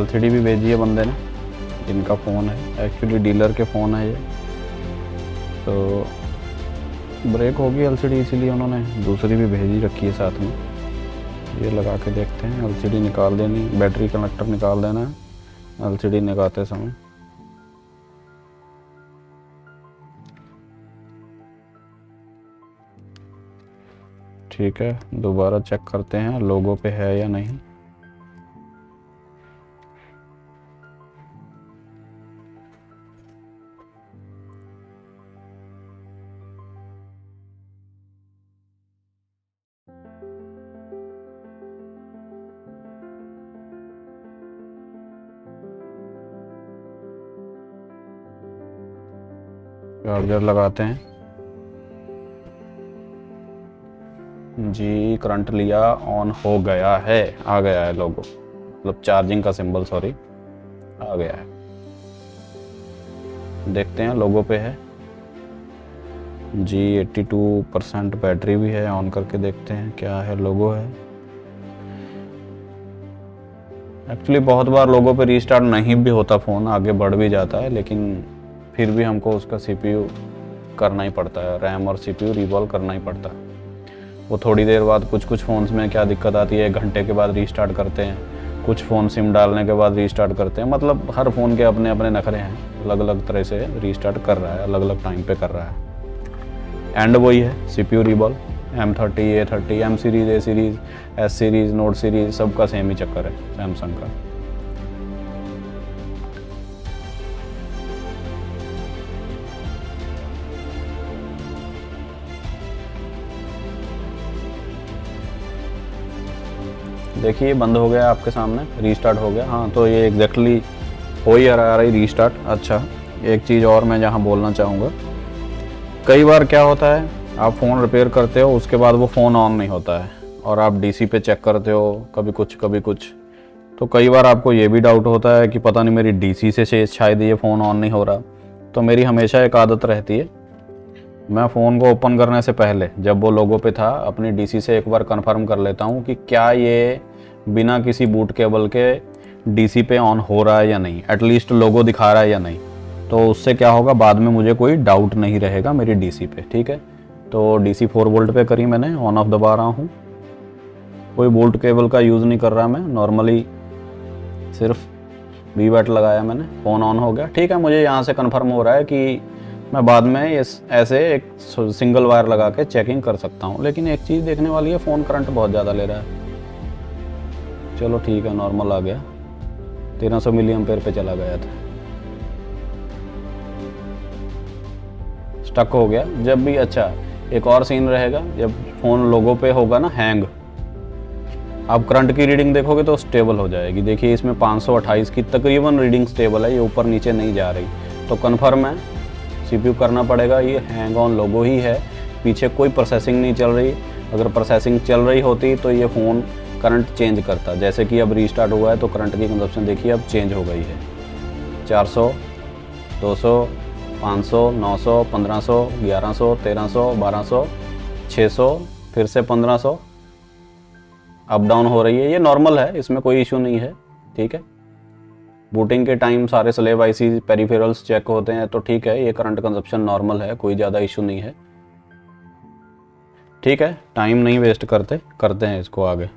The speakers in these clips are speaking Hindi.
एलसीडी भी भेजी है बंदे ने, इनका फ़ोन है, एक्चुअली डीलर के फ़ोन है ये। तो ब्रेक होगी एलसीडी, इसीलिए उन्होंने दूसरी भी भेजी रखी है साथ में। ये लगा के देखते हैं। एलसीडी निकाल देनी, बैटरी कनेक्टर निकाल देना है एलसीडी लगाते समय। ठीक है, दोबारा चेक करते हैं लोगो पे है या नहीं। चार्जर लगाते हैं जी। करंट लिया, ऑन हो गया है, आ गया है लोगो, मतलब चार्जिंग का सिंबल, सॉरी, आ गया है। देखते हैं लोगो पे है जी। 82% बैटरी भी है, ऑन करके देखते हैं क्या है, लोगो है। एक्चुअली बहुत बार लोगों पे रीस्टार्ट नहीं भी होता, फ़ोन आगे बढ़ भी जाता है, लेकिन फिर भी हमको उसका सीपीयू करना ही पड़ता है, रैम और सीपीयू रिवॉल्व करना ही पड़ता है। वो थोड़ी देर बाद कुछ फ़ोन्स में क्या दिक्कत आती है, 1 घंटे के बाद रीस्टार्ट करते हैं, कुछ फ़ोन सिम डालने के बाद रीस्टार्ट करते हैं। मतलब हर फ़ोन के अपने अपने नखरे हैं, अलग अलग तरह से रीस्टार्ट कर रहा है, अलग अलग टाइम पे कर रहा है। एंड वही है, CPU revolve, M30, A30, M series, A series, S series, note series, सबका सेम ही चक्कर है सैमसंग का। देखिए बंद हो गया आपके सामने, रीस्टार्ट हो गया। हाँ, तो ये एग्जैक्टली हो ही आ रही रीस्टार्ट। अच्छा, एक चीज़ और मैं यहाँ बोलना चाहूँगा, कई बार क्या होता है, आप फ़ोन रिपेयर करते हो, उसके बाद वो फ़ोन ऑन नहीं होता है और आप डीसी पे चेक करते हो, कभी कुछ कभी कुछ। तो कई बार आपको ये भी डाउट होता है कि पता नहीं मेरी डीसी से शायद ये फ़ोन ऑन नहीं हो रहा। तो मेरी हमेशा एक आदत रहती है, मैं फ़ोन को ओपन करने से पहले जब वो लोगो पे था, अपनी डीसी से एक बार कंफर्म कर लेता हूँ कि क्या ये बिना किसी बूट केबल के डीसी पे ऑन हो रहा है या नहीं, एटलीस्ट लोगो दिखा रहा है या नहीं। तो उससे क्या होगा, बाद में मुझे कोई डाउट नहीं रहेगा मेरी डीसी पे। ठीक है, तो डीसी 4 वोल्ट पे करी मैंने, ऑन ऑफ दबा रहा हूँ, कोई बोल्ट केबल का यूज़ नहीं कर रहा मैं, नॉर्मली सिर्फ वी-बैट लगाया मैंने, फ़ोन ऑन हो गया। ठीक है, मुझे यहाँ से कन्फर्म हो रहा है कि मैं बाद में इस ऐसे एक सिंगल वायर लगा के चेकिंग कर सकता हूँ। लेकिन एक चीज़ देखने वाली है, फ़ोन करंट बहुत ज़्यादा ले रहा है। चलो ठीक है, नॉर्मल आ गया, 1300 मिली एम्पेयर पे चला गया था, स्टक हो गया। जब भी, अच्छा एक और सीन रहेगा, जब फ़ोन लोगो पे होगा ना हैंग, आप करंट की रीडिंग देखोगे तो स्टेबल हो जाएगी। देखिए इसमें 528 की तकरीबन रीडिंग स्टेबल है, ये ऊपर नीचे नहीं जा रही। तो कन्फर्म है, सीपीयू करना पड़ेगा, ये हैंग ऑन लोगो ही है, पीछे कोई प्रोसेसिंग नहीं चल रही। अगर प्रोसेसिंग चल रही होती तो ये फ़ोन करंट चेंज करता। जैसे कि अब रीस्टार्ट हुआ है तो करंट की कंजप्शन देखिए अब चेंज हो गई है, 400, 200, 500, 900, 1500, 1100, 1300, 1200, 600, फिर से 1500, अप डाउन हो रही है। ये नॉर्मल है, इसमें कोई इशू नहीं है। ठीक है, बूटिंग के टाइम सारे स्लेव आईसी पेरिफेरल्स चेक होते हैं, तो ठीक है, ये करंट कंजप्शन नॉर्मल है, कोई ज़्यादा इशू नहीं है। ठीक है, टाइम नहीं वेस्ट करते हैं इसको आगे।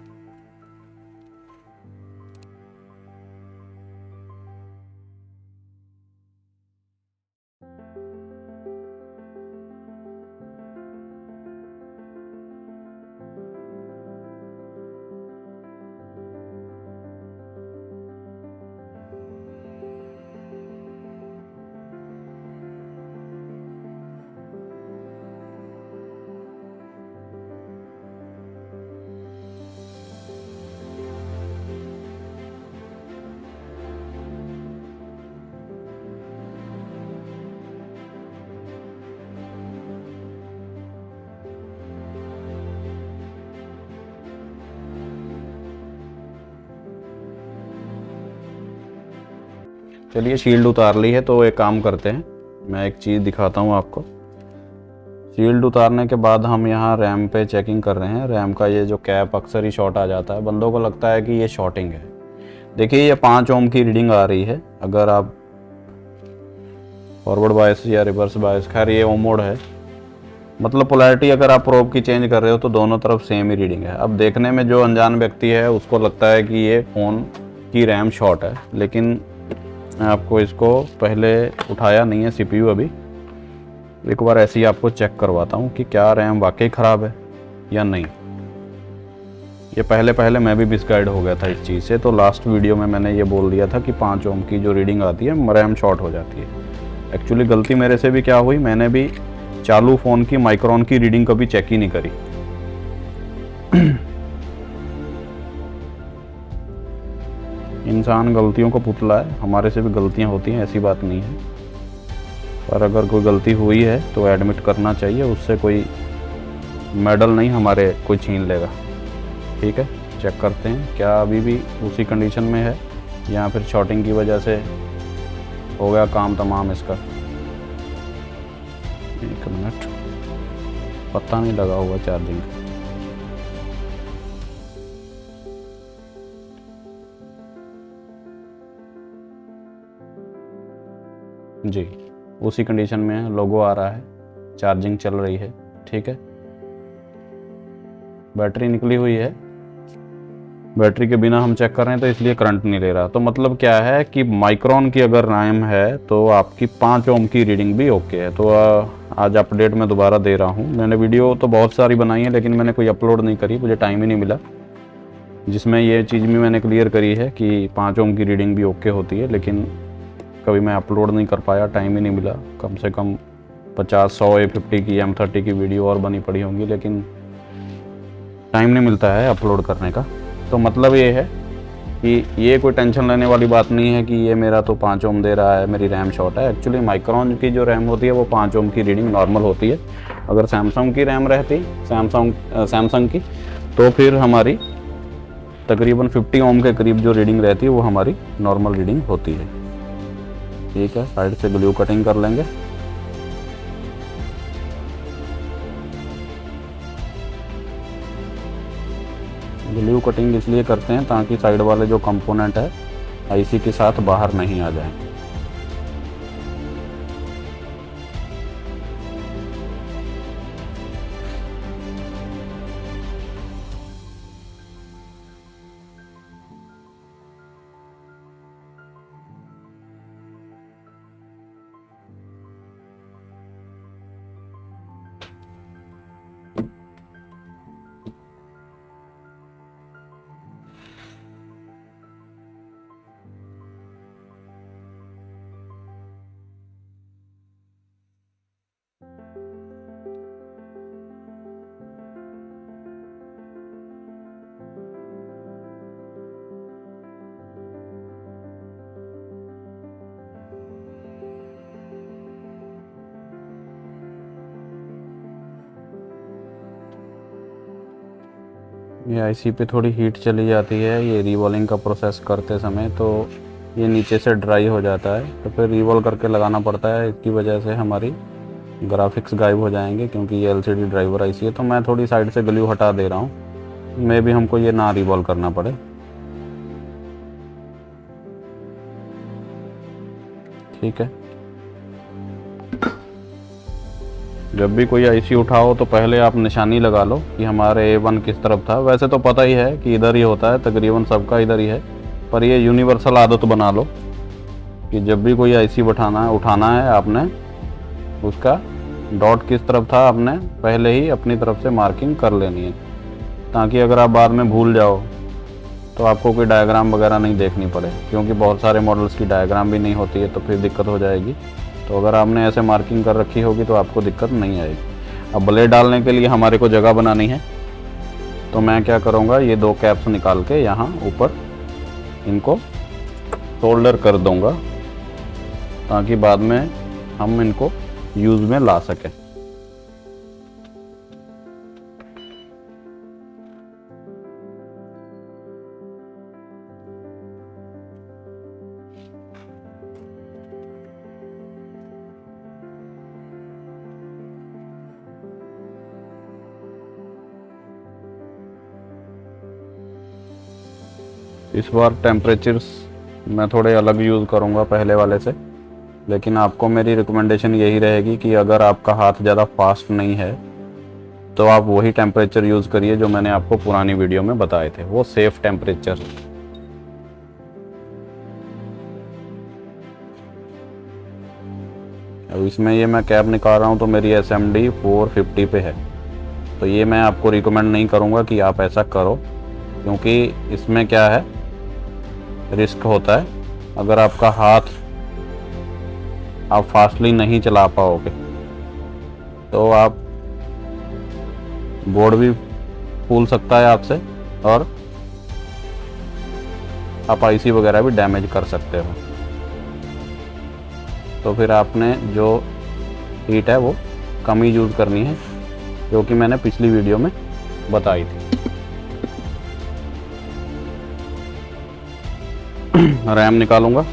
चलिए शील्ड उतार ली है, तो एक काम करते हैं, मैं एक चीज़ दिखाता हूँ आपको। शील्ड उतारने के बाद हम यहाँ रैम पे चेकिंग कर रहे हैं। रैम का ये जो कैप अक्सर ही शॉर्ट आ जाता है, बंदों को लगता है कि ये शॉर्टिंग है, देखिए ये 5 ओम की रीडिंग आ रही है। अगर आप फॉरवर्ड बायस या रिवर्स बायस, खैर ये ओम मोड है, मतलब पोलैरिटी अगर आप प्रोब की चेंज कर रहे हो तो दोनों तरफ सेम ही रीडिंग है। अब देखने में जो अनजान व्यक्ति है उसको लगता है कि ये फ़ोन की रैम शॉर्ट है, लेकिन मैं आपको इसको पहले उठाया नहीं है CPU अभी, एक बार ऐसे ही आपको चेक करवाता हूँ कि क्या रैम वाकई ख़राब है या नहीं। ये पहले मैं भी मिसगाइड हो गया था इस चीज़ से, तो लास्ट वीडियो में मैंने ये बोल दिया था कि 5 ओम की जो रीडिंग आती है रैम शॉर्ट हो जाती है। एक्चुअली गलती मेरे से भी क्या हुई, मैंने भी चालू फ़ोन की माइक्रोन की रीडिंग कभी चेक ही नहीं करी। इंसान गलतियों का पुतला है, हमारे से भी गलतियां होती हैं, ऐसी बात नहीं है, पर अगर कोई गलती हुई है तो एडमिट करना चाहिए, उससे कोई मेडल नहीं हमारे कोई छीन लेगा। ठीक है, चेक करते हैं क्या अभी भी उसी कंडीशन में है या फिर शॉर्टिंग की वजह से हो गया काम तमाम इसका। एक मिनट, पता नहीं लगा हुआ चार्जिंग। जी, उसी कंडीशन में है, लोगो आ रहा है, चार्जिंग चल रही है। ठीक है, बैटरी निकली हुई है, बैटरी के बिना हम चेक कर रहे हैं तो इसलिए करंट नहीं ले रहा। तो मतलब क्या है कि माइक्रोन की अगर रैम है तो आपकी 5 ओम की रीडिंग भी ओके है। तो आज अपडेट मैं दोबारा दे रहा हूँ। मैंने वीडियो तो बहुत सारी बनाई है लेकिन मैंने कोई अपलोड नहीं करी, मुझे टाइम ही नहीं मिला, जिसमें ये चीज़ भी मैंने क्लियर करी है कि 5 ओम की रीडिंग भी ओके होती है, लेकिन कभी मैं अपलोड नहीं कर पाया, टाइम ही नहीं मिला। कम से कम 50, 100, A50 की, M30 की वीडियो और बनी पड़ी होंगी, लेकिन टाइम नहीं मिलता है अपलोड करने का। तो मतलब ये है कि ये कोई टेंशन लेने वाली बात नहीं है कि ये मेरा तो 5 ओम दे रहा है, मेरी रैम शॉर्ट है। एक्चुअली माइक्रोन की जो रैम होती है वो 5 ओम की रीडिंग नॉर्मल होती है। अगर सैमसंग की रैम रहती, सैमसंग की, तो फिर हमारी तकरीबन 50 ओम के करीब जो रीडिंग रहती है वो हमारी नॉर्मल रीडिंग होती है। ठीक है, साइड से ग्लू कटिंग कर लेंगे। ग्लू कटिंग इसलिए करते हैं ताकि साइड वाले जो कंपोनेंट है आईसी के साथ बाहर नहीं आ जाए। ये आईसी पे थोड़ी हीट चली जाती है ये रीवॉलिंग का प्रोसेस करते समय, तो ये नीचे से ड्राई हो जाता है, तो फिर रीवॉल करके लगाना पड़ता है। इसकी वजह से हमारी ग्राफिक्स गायब हो जाएंगे क्योंकि ये एलसीडी ड्राइवर आईसी है। तो मैं थोड़ी साइड से ग्लू हटा दे रहा हूँ, मे भी हमको ये ना रीवॉल्व करना पड़े। ठीक है, जब भी कोई आईसी उठाओ तो पहले आप निशानी लगा लो कि हमारे A1 किस तरफ था। वैसे तो पता ही है कि इधर ही होता है, तकरीबन सबका इधर ही है, पर ये यूनिवर्सल आदत बना लो कि जब भी कोई आईसी उठाना है आपने उसका डॉट किस तरफ था आपने पहले ही अपनी तरफ से मार्किंग कर लेनी है, ताकि अगर आप बाद में भूल जाओ तो आपको कोई डायग्राम वगैरह नहीं देखनी पड़े, क्योंकि बहुत सारे मॉडल्स की डायग्राम भी नहीं होती है तो फिर दिक्कत हो जाएगी। तो अगर आपने ऐसे मार्किंग कर रखी होगी तो आपको दिक्कत नहीं आएगी। अब ब्लेड डालने के लिए हमारे को जगह बनानी है, तो मैं क्या करूँगा, ये 2 कैप्स निकाल के यहाँ ऊपर इनको सोल्डर कर दूँगा ताकि बाद में हम इनको यूज़ में ला सकें। इस बार टेम्परेचर्स मैं थोड़े अलग यूज़ करूँगा पहले वाले से, लेकिन आपको मेरी रिकमेंडेशन यही रहेगी कि अगर आपका हाथ ज़्यादा फास्ट नहीं है तो आप वही टेम्परेचर यूज़ करिए जो मैंने आपको पुरानी वीडियो में बताए थे, वो सेफ़ टेम्परेचर। अब इसमें ये मैं कैप निकाल रहा हूँ तो मेरी SMD 450 पे है, तो ये मैं आपको रिकमेंड नहीं करूँगा कि आप ऐसा करो, क्योंकि इसमें क्या है, रिस्क होता है। अगर आपका हाथ आप फास्टली नहीं चला पाओगे तो आप बोर्ड भी फूल सकता है आपसे और आप IC वगैरह भी डैमेज कर सकते हो। तो फिर आपने जो हीट है वो कम ही यूज़ करनी है, जो कि मैंने पिछली वीडियो में बताई थी। रैम निकालूंगा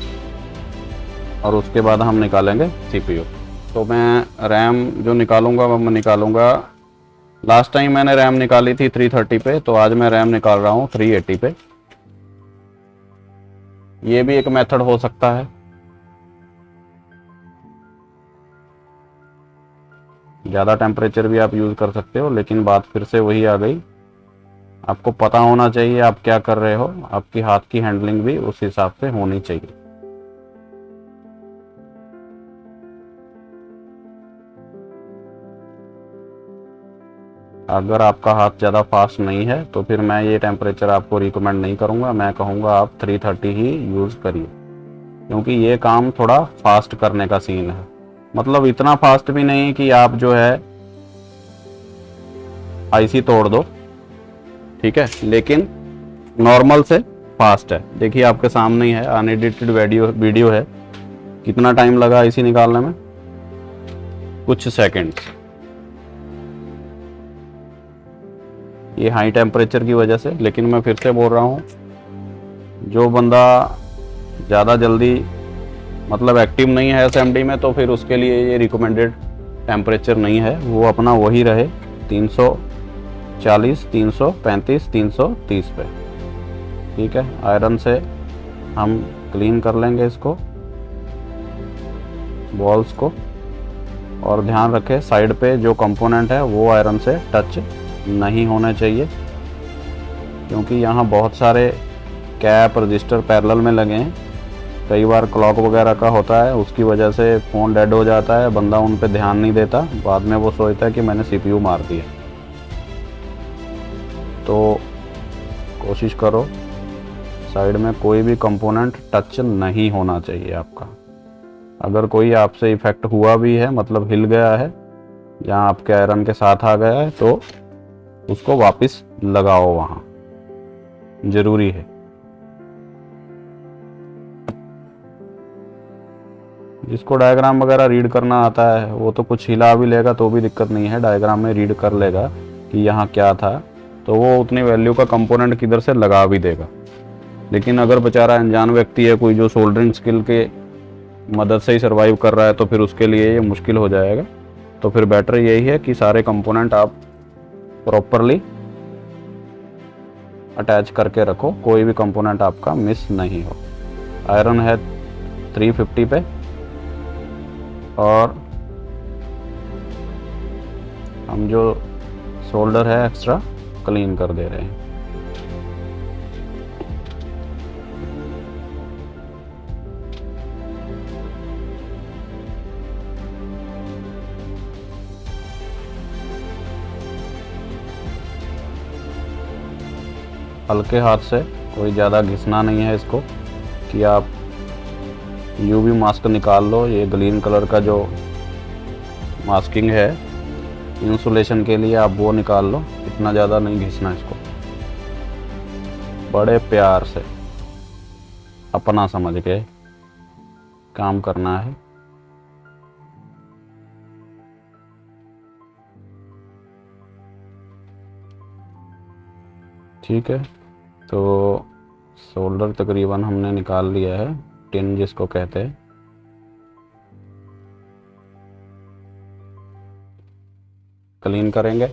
और उसके बाद हम निकालेंगे CPU। तो मैं रैम जो निकालूंगा वो मैं निकालूंगा, लास्ट टाइम मैंने रैम निकाली थी 330 पे, तो आज मैं रैम निकाल रहा हूँ 380 पे। ये भी एक मेथड हो सकता है। ज़्यादा टेम्परेचर भी आप यूज़ कर सकते हो, लेकिन बात फिर से वही आ गई, आपको पता होना चाहिए आप क्या कर रहे हो, आपकी हाथ की हैंडलिंग भी उस हिसाब से होनी चाहिए। अगर आपका हाथ ज़्यादा फास्ट नहीं है तो फिर मैं ये टेम्परेचर आपको रिकमेंड नहीं करूँगा, मैं कहूँगा आप 330 ही यूज़ करिए, क्योंकि ये काम थोड़ा फास्ट करने का सीन है। मतलब इतना फास्ट भी नहीं कि आप जो है IC तोड़ दो, ठीक है, लेकिन नॉर्मल से फास्ट है। देखिए आपके सामने ही है, अनएडिटेड वीडियो है। कितना टाइम लगा IC निकालने में? कुछ सेकंड्स। ये हाई टेम्परेचर की वजह से। लेकिन मैं फिर से बोल रहा हूँ, जो बंदा ज़्यादा जल्दी मतलब एक्टिव नहीं है SMD में, तो फिर उसके लिए ये रिकमेंडेड टेम्परेचर नहीं है, वो अपना वही रहे 340, 335, 330 पे, ठीक है। आयरन से हम क्लीन कर लेंगे इसको, बॉल्स को, और ध्यान रखें साइड पे जो कंपोनेंट है वो आयरन से टच नहीं होने चाहिए, क्योंकि यहाँ बहुत सारे कैप रजिस्टर पैरेलल में लगे हैं। कई बार क्लॉक वगैरह का होता है, उसकी वजह से फ़ोन डेड हो जाता है, बंदा उन पे ध्यान नहीं देता, बाद में वो सोचता है कि मैंने CPU मार दिया। तो कोशिश करो साइड में कोई भी कंपोनेंट टच नहीं होना चाहिए आपका। अगर कोई आपसे इफ़ेक्ट हुआ भी है, मतलब हिल गया है जहाँ आपके आयरन के साथ आ गया है, तो उसको वापस लगाओ, वहाँ ज़रूरी है। जिसको डायग्राम वगैरह रीड करना आता है वो तो कुछ हिला भी लेगा तो भी दिक्कत नहीं है, डायग्राम में रीड कर लेगा कि यहाँ क्या था, तो वो उतनी वैल्यू का कंपोनेंट किधर से लगा भी देगा। लेकिन अगर बेचारा अनजान व्यक्ति है, कोई जो सोल्डरिंग स्किल के मदद से ही सर्वाइव कर रहा है, तो फिर उसके लिए ये मुश्किल हो जाएगा। तो फिर बेटर यही है कि सारे कंपोनेंट आप प्रॉपरली अटैच करके रखो, कोई भी कंपोनेंट आपका मिस नहीं हो। आयरन है 350 पे और हम जो सोल्डर है एक्स्ट्रा क्लीन कर दे रहे हैं। हल्के हाथ से, कोई ज़्यादा घिसना नहीं है इसको कि आप UV मास्क निकाल लो। ये ग्रीन कलर का जो मास्किंग है इंसुलेशन के लिए, आप वो निकाल लो। इतना ज़्यादा नहीं घिसना इसको, बड़े प्यार से अपना समझ के काम करना है। ठीक है, तो सोल्डर तकरीबन हमने निकाल लिया है, टिन जिसको कहते हैं। क्लीन करेंगे।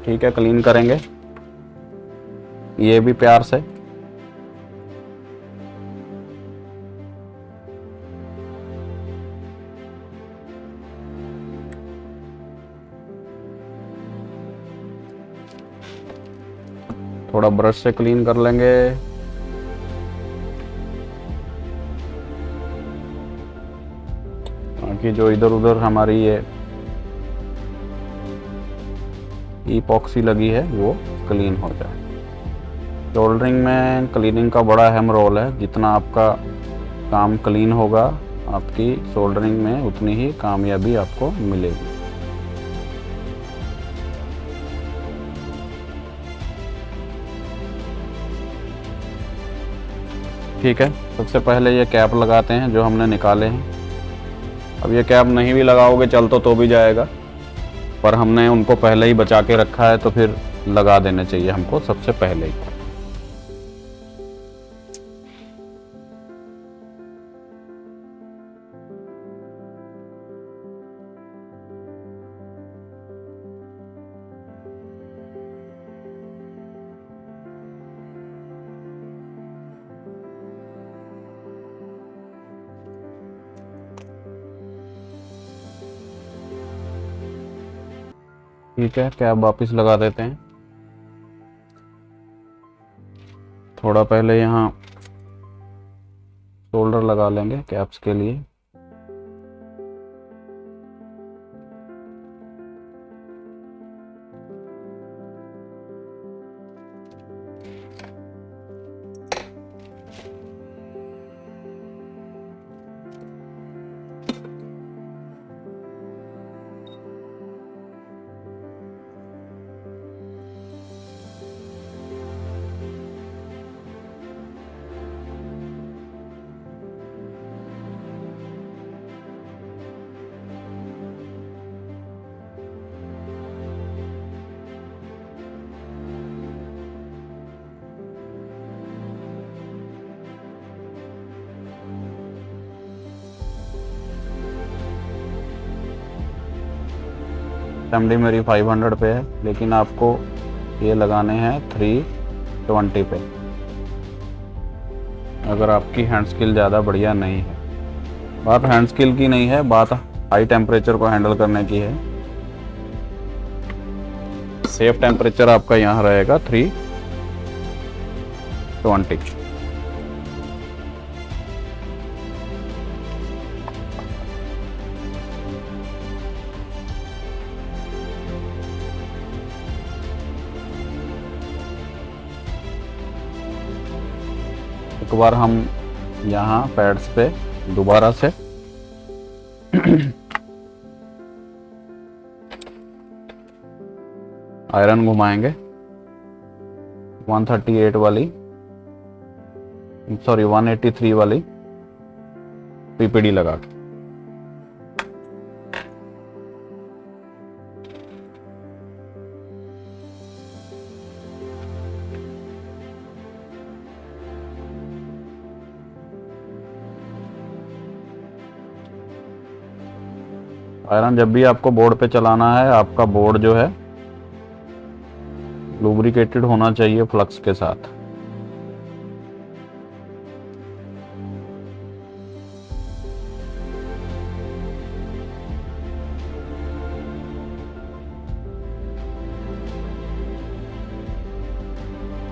ठीक है, क्लीन करेंगे ये भी प्यार से। थोड़ा ब्रश से क्लीन कर लेंगे। ताकि जो इधर उधर हमारी ये ईपॉक्सी लगी है वो क्लीन हो जाए। सोल्डरिंग में क्लीनिंग का बड़ा अहम रोल है। जितना आपका काम क्लीन होगा, आपकी सोल्डरिंग में उतनी ही कामयाबी आपको मिलेगी। ठीक है, सबसे पहले ये कैप लगाते हैं जो हमने निकाले हैं। अब ये कैप नहीं भी लगाओगे चल तो भी जाएगा, पर हमने उनको पहले ही बचा के रखा है तो फिर लगा देने चाहिए हमको सबसे पहले ही। ठीक है, कैप वापस लगा देते हैं। थोड़ा पहले यहाँ शोल्डर लगा लेंगे कैप्स के लिए। एमडी मेरी 500 पे है, लेकिन आपको ये लगाने हैं 320 पे, अगर आपकी हैंड स्किल ज़्यादा बढ़िया नहीं है। बात हैंड स्किल की नहीं है, बात हाई टेम्परेचर को हैंडल करने की है। सेफ टेम्परेचर आपका यहाँ रहेगा 320। एक बार हम यहाँ पैड्स पे दोबारा से आयरन घुमाएंगे 138 वाली, सॉरी 183 वाली पीपीडी लगा के। आयरन जब भी आपको बोर्ड पे चलाना है, आपका बोर्ड जो है लुब्रिकेटेड होना चाहिए फ्लक्स के साथ।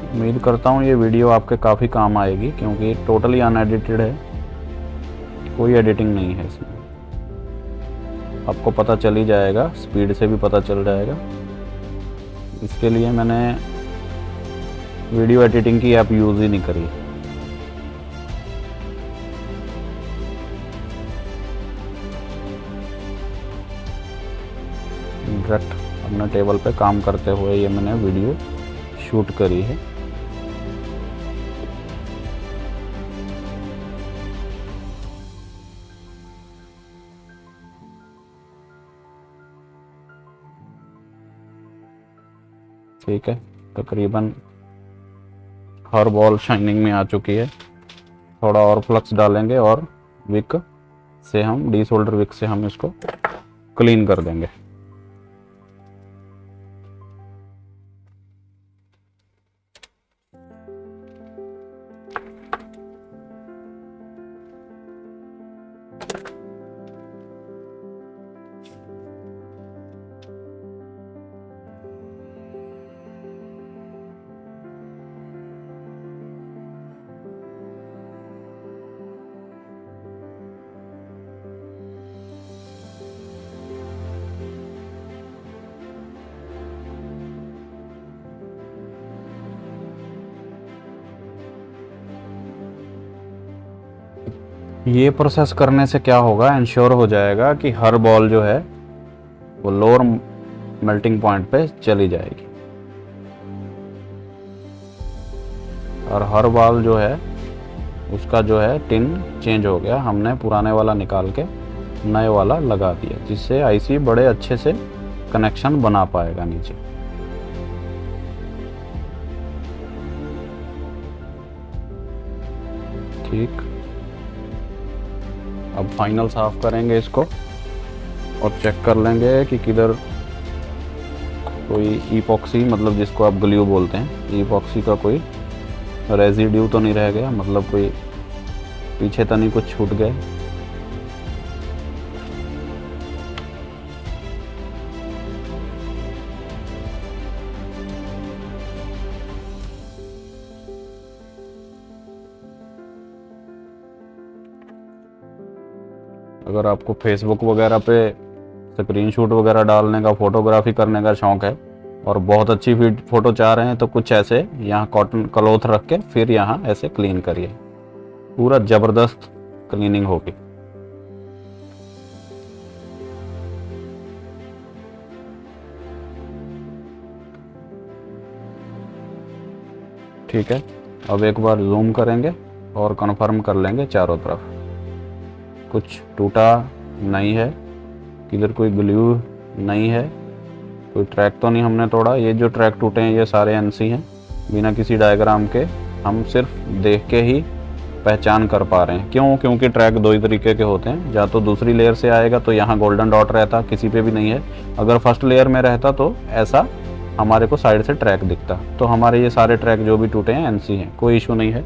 उम्मीद करता हूँ ये वीडियो आपके काफ़ी काम आएगी, क्योंकि टोटली अनएडिटेड है, कोई एडिटिंग नहीं है इसमें। आपको पता चल ही जाएगा, स्पीड से भी पता चल जाएगा। इसके लिए मैंने वीडियो एडिटिंग की ऐप यूज़ ही नहीं करी। डायरेक्ट अपने टेबल पे काम करते हुए ये मैंने वीडियो शूट करी है। ठीक है, तकरीबन हर बॉल शाइनिंग में आ चुकी है। थोड़ा और फ्लक्स डालेंगे और विक से हम डीसोल्डर विक से हम इसको क्लीन कर देंगे। ये प्रोसेस करने से क्या होगा, इंश्योर हो जाएगा कि हर बॉल जो है वो लोअर मेल्टिंग पॉइंट पे चली जाएगी और हर बॉल जो है उसका जो है टिन चेंज हो गया, हमने पुराने वाला निकाल के नए वाला लगा दिया, जिससे आईसी बड़े अच्छे से कनेक्शन बना पाएगा नीचे। ठीक, अब फाइनल साफ करेंगे इसको और चेक कर लेंगे कि किधर कोई ईपॉक्सी, मतलब जिसको आप ग्लू बोलते हैं, ईपॉक्सी का कोई रेजिड्यू तो नहीं रह गया, मतलब कोई पीछे तो नहीं कुछ छूट गए। अगर आपको फेसबुक वगैरह पे स्क्रीनशॉट वगैरह डालने का, फोटोग्राफी करने का शौक है और बहुत अच्छी फ़ोटो चाह रहे हैं तो कुछ ऐसे यहाँ कॉटन क्लॉथ रख के फिर यहाँ ऐसे क्लीन करिए, पूरा ज़बरदस्त क्लीनिंग होगी। ठीक है, अब एक बार जूम करेंगे और कंफर्म कर लेंगे चारों तरफ कुछ टूटा नहीं है, किधर कोई ग्लू नहीं है, कोई ट्रैक तो नहीं हमने तोड़ा। ये जो ट्रैक टूटे हैं ये सारे एनसी हैं, बिना किसी डायग्राम के, हम सिर्फ देख के ही पहचान कर पा रहे हैं। क्यों? क्योंकि ट्रैक दो ही तरीके के होते हैं, या तो दूसरी लेयर से आएगा तो यहाँ गोल्डन डॉट रहता, किसी पे भी नहीं है। अगर फर्स्ट लेयर में रहता तो ऐसा हमारे को साइड से ट्रैक दिखता। तो हमारे ये सारे ट्रैक जो भी टूटे हैं एनसी हैं, कोई इशू नहीं है।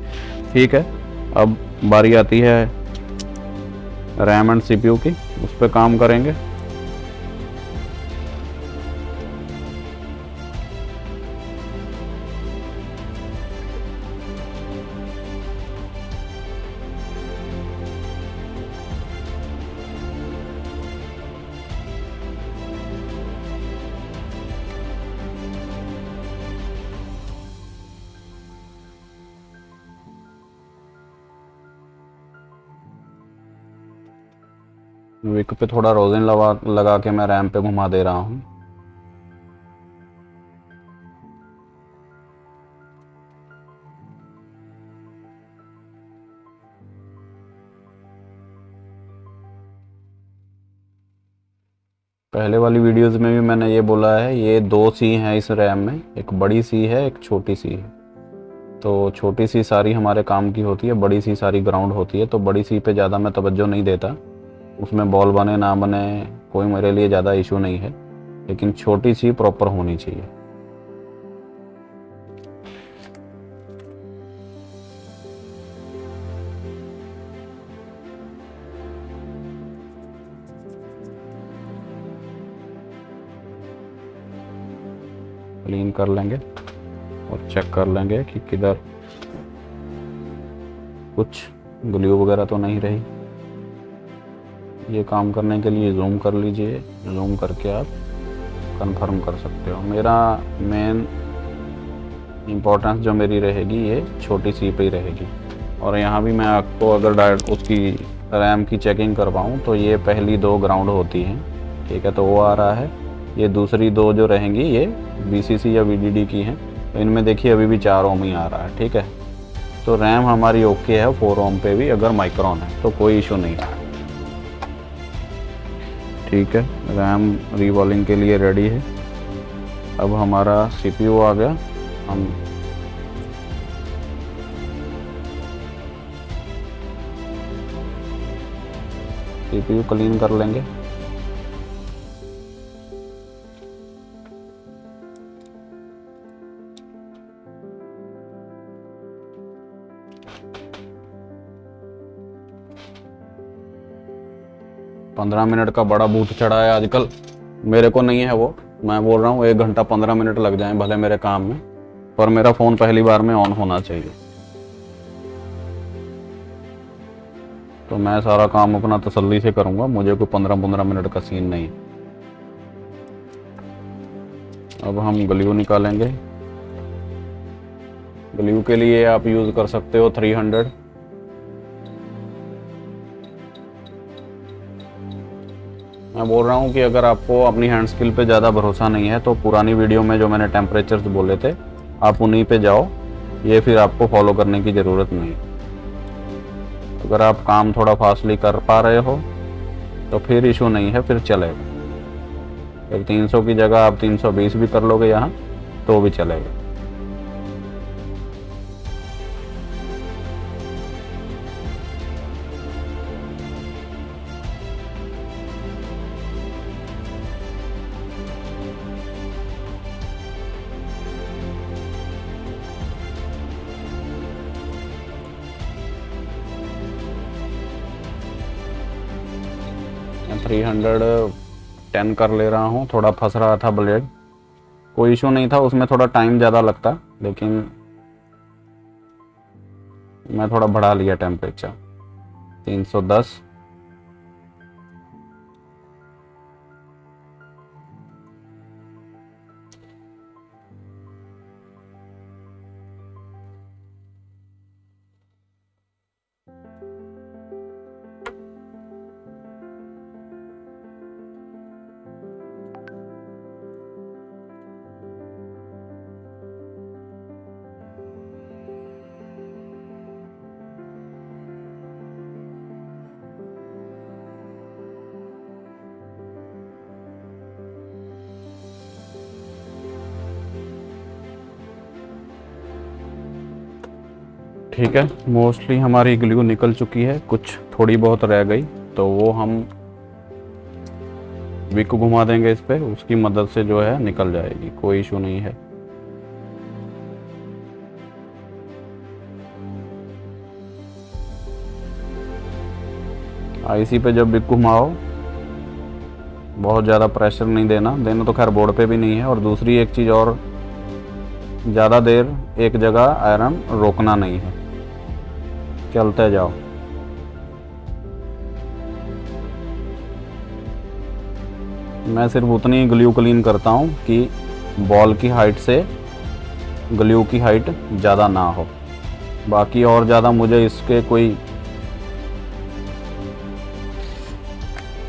ठीक है, अब बारी आती है रैम एंड सीपीयू की, उस पर काम करेंगे। विक पे थोड़ा रोजिन लगा के मैं रैम पे घुमा दे रहा हूँ। पहले वाली वीडियोस में भी मैंने ये बोला है, ये दो सी हैं इस रैम में, एक बड़ी सी है एक छोटी सी है। तो छोटी सी सारी हमारे काम की होती है, बड़ी सी सारी ग्राउंड होती है। तो बड़ी सी पे ज़्यादा मैं तवज्जो नहीं देता, उसमें बॉल बने ना बने कोई मेरे लिए ज़्यादा इशू नहीं है, लेकिन छोटी सी प्रॉपर होनी चाहिए। क्लीन कर लेंगे और चेक कर लेंगे कि किधर कुछ ग्लू वगैरह तो नहीं रही। ये काम करने के लिए जूम कर लीजिए, जूम करके आप कंफर्म कर सकते हो। मेरा मेन इम्पोर्टेंस जो मेरी रहेगी ये छोटी सी पे ही रहेगी। और यहाँ भी मैं आपको अगर डायरेक्ट उसकी रैम की चेकिंग करवाऊँ तो ये पहली दो ग्राउंड होती हैं, ठीक है, तो वो आ रहा है। ये दूसरी दो जो रहेंगी ये BCC या VDD की हैं, तो इनमें देखिए अभी भी 4 ओम ही आ रहा है। ठीक है, तो रैम हमारी ओके है 4 ओम पे भी, अगर माइक्रोन है तो कोई इशू नहीं है। ठीक है, रैम रीवॉलिंग के लिए रेडी है। अब हमारा CPU आ गया, हम CPU क्लीन कर लेंगे। पंद्रह मिनट का बड़ा बूट चढ़ा है आजकल, मेरे को नहीं है वो, मैं बोल रहा हूँ 1 घंटा 15 मिनट लग जाए भले मेरे काम में, पर मेरा फ़ोन पहली बार में ऑन होना चाहिए। तो मैं सारा काम अपना तसल्ली से करूँगा, मुझे कोई 15-15 मिनट का सीन नहीं। अब हम ग्लू निकालेंगे। ग्लू के लिए आप यूज़ कर सकते हो 300, मैं बोल रहा हूँ कि अगर आपको अपनी हैंड स्किल पे ज़्यादा भरोसा नहीं है तो पुरानी वीडियो में जो मैंने टेम्परेचर्स बोले थे आप उन्हीं पे जाओ, ये फिर आपको फॉलो करने की ज़रूरत नहीं। अगर आप काम थोड़ा फास्टली कर पा रहे हो तो फिर इशू नहीं है, फिर चलेगा। फिर 300 की जगह आप 320 भी कर लोगे यहाँ तो भी चलेगा। मैं 310 कर ले रहा हूँ। थोड़ा फंस रहा था ब्लेड, कोई इशू नहीं था, उसमें थोड़ा टाइम ज़्यादा लगता, लेकिन मैं थोड़ा बढ़ा लिया टेम्परेचर 310। ठीक है, मोस्टली हमारी ग्लू निकल चुकी है, कुछ थोड़ी बहुत रह गई तो वो हम विक को घुमा देंगे इस पे, उसकी मदद से जो है निकल जाएगी, कोई इशू नहीं है। आईसी पे जब विक घुमाओ बहुत ज़्यादा प्रेशर नहीं देना तो खैर बोर्ड पे भी नहीं है। और दूसरी एक चीज़ और, ज़्यादा देर एक जगह आयरन रोकना नहीं है, चलते जाओ। मैं सिर्फ उतनी ग्लू क्लीन करता हूँ कि बॉल की हाइट से ग्लू की हाइट ज़्यादा ना हो, बाकी और ज़्यादा मुझे इसके कोई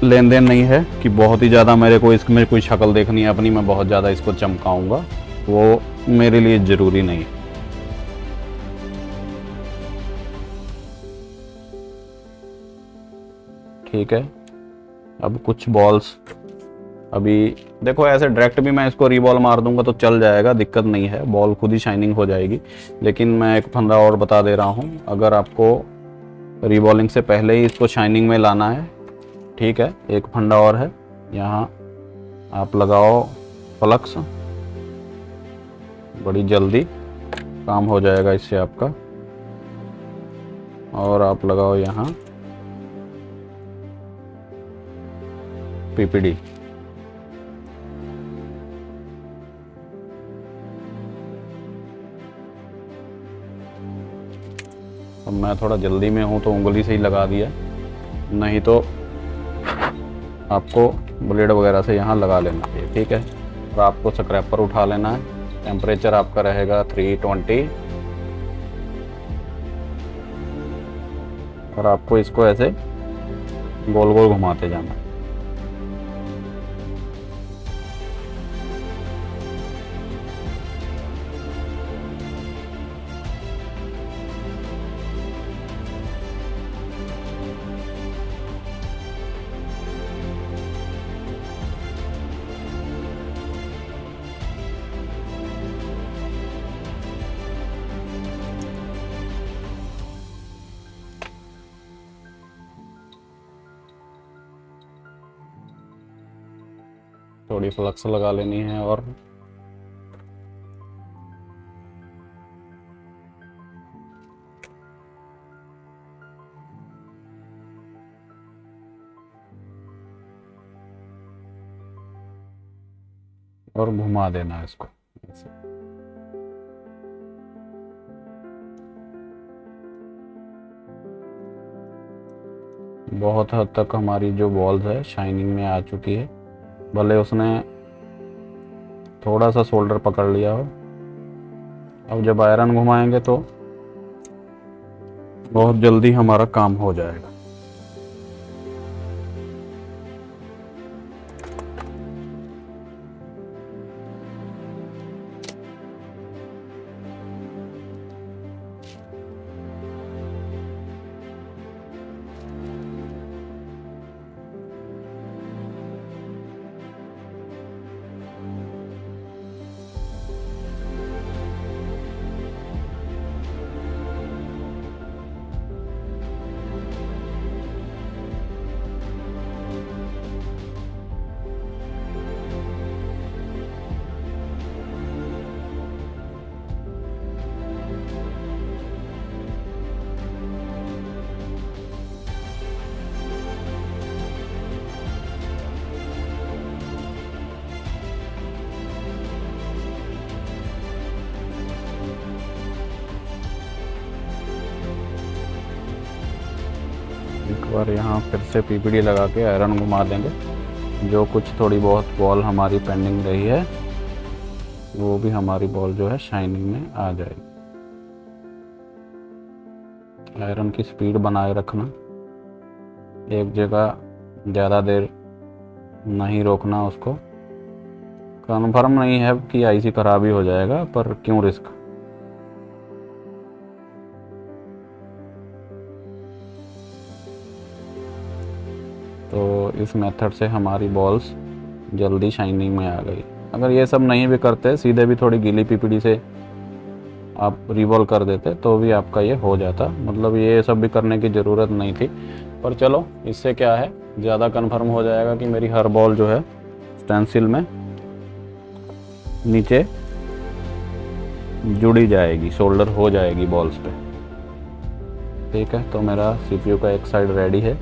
लेन देन नहीं है कि बहुत ही ज़्यादा मेरे को इसमें कोई शक्ल देखनी है अपनी, मैं बहुत ज़्यादा इसको चमकाऊंगा, वो मेरे लिए ज़रूरी नहीं है। ठीक है, अब कुछ बॉल्स, अभी देखो ऐसे डायरेक्ट भी मैं इसको रीबॉल मार दूंगा तो चल जाएगा, दिक्कत नहीं है, बॉल खुद ही शाइनिंग हो जाएगी। लेकिन मैं एक फंदा और बता दे रहा हूँ, अगर आपको रीबॉलिंग से पहले ही इसको शाइनिंग में लाना है, ठीक है, एक फंडा और है, यहाँ आप लगाओ फ्लक्स, बड़ी जल्दी काम हो जाएगा इससे आपका। और आप लगाओ यहाँ पीपीडी। अब मैं थोड़ा जल्दी में हूँ तो उंगली से ही लगा दिया, नहीं तो आपको ब्लेड वगैरह से यहाँ लगा लेना चाहिए। ठीक है, और आपको स्क्रैपर उठा लेना है, टेम्परेचर आपका रहेगा 320, और आपको इसको ऐसे गोल गोल घुमाते जाना। थोड़ी फ्लक्स लगा लेनी है और घुमा देना इसको ऐसे। बहुत हद तक हमारी जो बॉल्स है शाइनिंग में आ चुकी है, भले उसने थोड़ा सा शोल्डर पकड़ लिया हो। अब जब आयरन घुमाएंगे तो बहुत जल्दी हमारा काम हो जाएगा। बार यहाँ फिर से पीपीडी लगा के आयरन घुमा देंगे। जो कुछ थोड़ी बहुत बॉल हमारी पेंडिंग रही है वो भी हमारी बॉल जो है शाइनिंग में आ जाएगी। आयरन की स्पीड बनाए रखना, एक जगह ज़्यादा देर नहीं रोकना उसको। कन्फर्म नहीं है कि आईसी खराब ही हो जाएगा, पर क्यों रिस्क। तो इस मेथड से हमारी बॉल्स जल्दी शाइनिंग में आ गई। अगर ये सब नहीं भी करते, सीधे भी थोड़ी गीली पीपीडी से आप रिवॉल्व कर देते तो भी आपका ये हो जाता। मतलब ये सब भी करने की ज़रूरत नहीं थी, पर चलो इससे क्या है, ज़्यादा कंफर्म हो जाएगा कि मेरी हर बॉल जो है स्टेंसिल में नीचे जुड़ी जाएगी, शोल्डर हो जाएगी बॉल्स पे। ठीक है, तो मेरा सीपीयू का एक साइड रेडी है।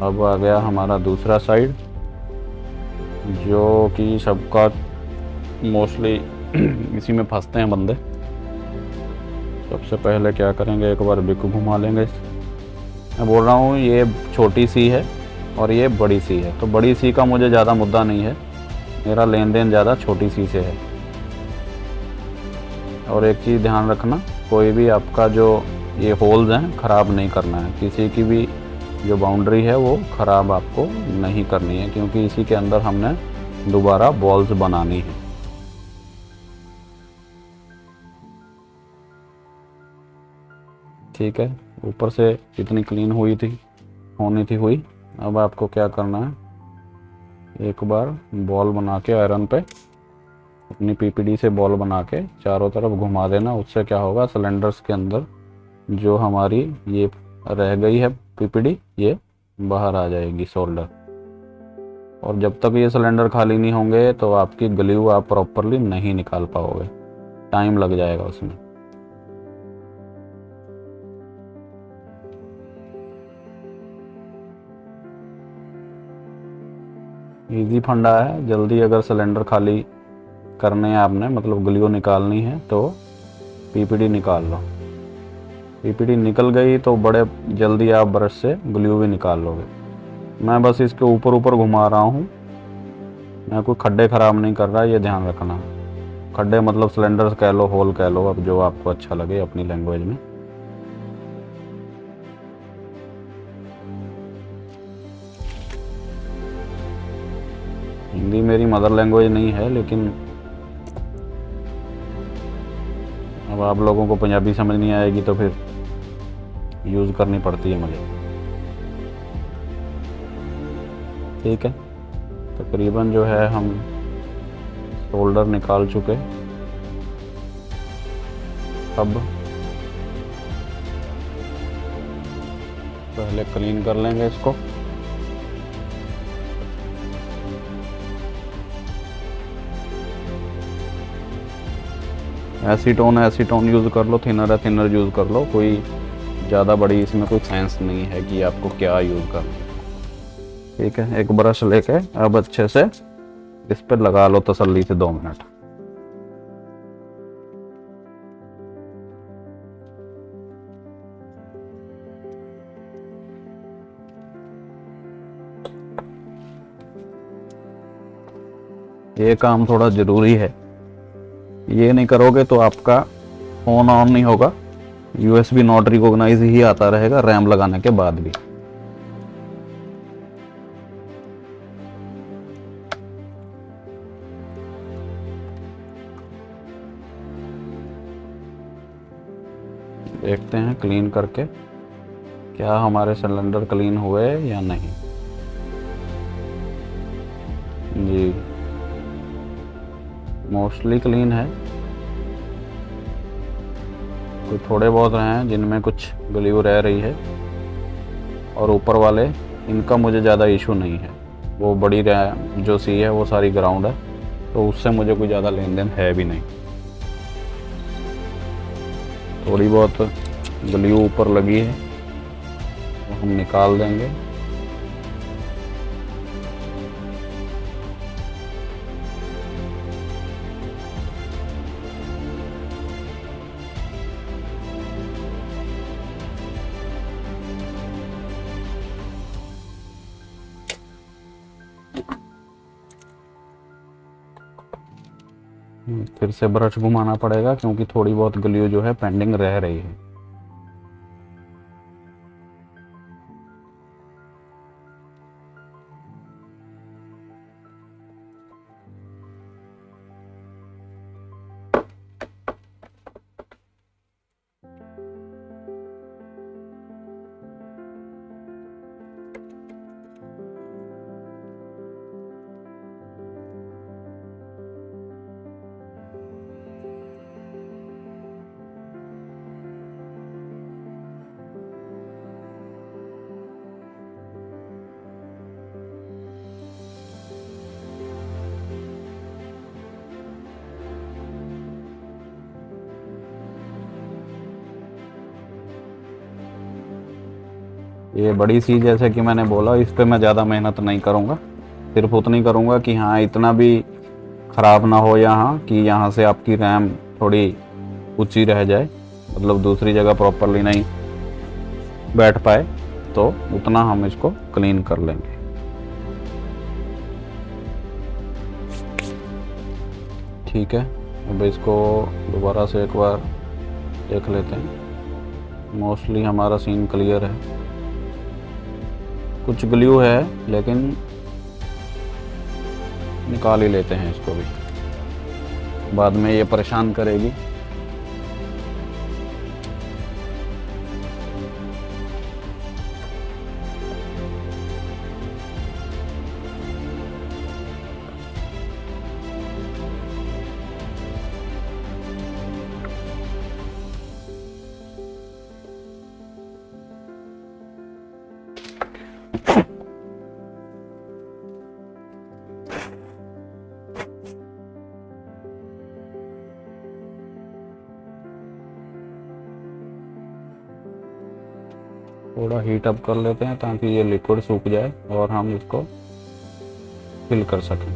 अब आ गया हमारा दूसरा साइड, जो कि सबका मोस्टली इसी में फंसते हैं बंदे। सबसे पहले क्या करेंगे, एक बार बिक घुमा लेंगे। मैं बोल रहा हूँ ये छोटी सी है और ये बड़ी सी है, तो बड़ी सी का मुझे ज़्यादा मुद्दा नहीं है, मेरा लेन देन ज़्यादा छोटी सी से है। और एक चीज़ ध्यान रखना, कोई भी आपका जो ये होल्स हैं ख़राब नहीं करना है। किसी की भी जो बाउंड्री है वो ख़राब आपको नहीं करनी है, क्योंकि इसी के अंदर हमने दोबारा बॉल्स बनानी है। ठीक है, ऊपर से जितनी क्लीन होनी थी हुई। अब आपको क्या करना है, एक बार बॉल बना के आयरन पे अपनी पीपीडी से बॉल बना के चारों तरफ घुमा देना। उससे क्या होगा, सिलेंडर्स के अंदर जो हमारी ये रह गई है पीपीडी, ये बाहर आ जाएगी शोल्डर। और जब तक ये सिलेंडर खाली नहीं होंगे तो आपकी ग्लू आप प्रॉपरली नहीं निकाल पाओगे, टाइम लग जाएगा उसमें। इजी फंडा है, जल्दी अगर सिलेंडर खाली करने हैं आपने, मतलब ग्लू निकालनी है, तो पीपीडी निकाल लो। पीपीडी निकल गई तो बड़े जल्दी आप ब्रश से ग्लू भी निकाल लोगे। मैं बस इसके ऊपर ऊपर घुमा रहा हूँ, मैं कोई खड्डे ख़राब नहीं कर रहा, ये ध्यान रखना। खड्डे मतलब सिलेंडर कह लो, होल कह लो, अब जो आपको अच्छा लगे अपनी लैंग्वेज में। हिंदी मेरी मदर लैंग्वेज नहीं है, लेकिन अब आप लोगों को पंजाबी समझ नहीं आएगी तो फिर यूज़ करनी पड़ती है मुझे। ठीक है, तकरीबन जो है हम शोल्डर निकाल चुके। अब पहले क्लीन कर लेंगे इसको। एसीटोन यूज़ कर लो, थिनर यूज़ कर लो, कोई ज़्यादा बड़ी इसमें कोई साइंस नहीं है कि आपको क्या यूज़ करना। ठीक है, एक ब्रश लेके अब अच्छे से इस पर लगा लो तसल्ली से 2 मिनट। ये काम थोड़ा ज़रूरी है, ये नहीं करोगे तो आपका फ़ोन ऑन नहीं होगा, यूएसबी नॉट रिकॉग्नाइज ही आता रहेगा रैम लगाने के बाद भी। देखते हैं क्लीन करके क्या हमारे सिलेंडर क्लीन हुए या नहीं। जी, मोस्टली क्लीन है। कोई थोड़े बहुत रहे हैं जिनमें कुछ ग्लू रह रही है, और ऊपर वाले इनका मुझे ज़्यादा इशू नहीं है। वो बड़ी जो सी है वो सारी ग्राउंड है, तो उससे मुझे कोई ज़्यादा लेन देन है भी नहीं। थोड़ी बहुत ग्लू ऊपर लगी है तो हम निकाल देंगे। फिर से ब्रश घुमाना पड़ेगा क्योंकि थोड़ी बहुत ग्लू जो है पेंडिंग रह रही है। ये बड़ी सी जैसे कि मैंने बोला, इस पे मैं ज़्यादा मेहनत नहीं करूँगा, सिर्फ उतनी करूँगा कि हाँ इतना भी ख़राब ना हो यहाँ कि यहाँ से आपकी रैम थोड़ी ऊंची रह जाए, मतलब दूसरी जगह प्रॉपरली नहीं बैठ पाए, तो उतना हम इसको क्लीन कर लेंगे। ठीक है, अब इसको दोबारा से एक बार देख लेते हैं। मोस्टली हमारा सीन क्लियर है, कुछ ग्लू है लेकिन निकाल ही लेते हैं इसको भी, बाद में ये परेशान करेगी। थोड़ा हीट अप कर लेते हैं ताकि ये लिक्विड सूख जाए और हम इसको फिल कर सकें।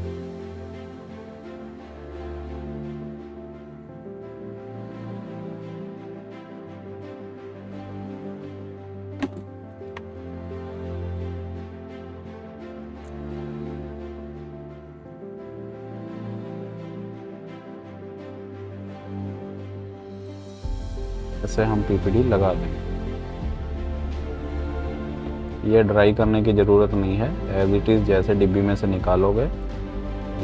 ऐसे हम पीपीडी लगा देंगे। ये ड्राई करने की ज़रूरत नहीं है, एज इट इज़ जैसे डिब्बी में से निकालोगे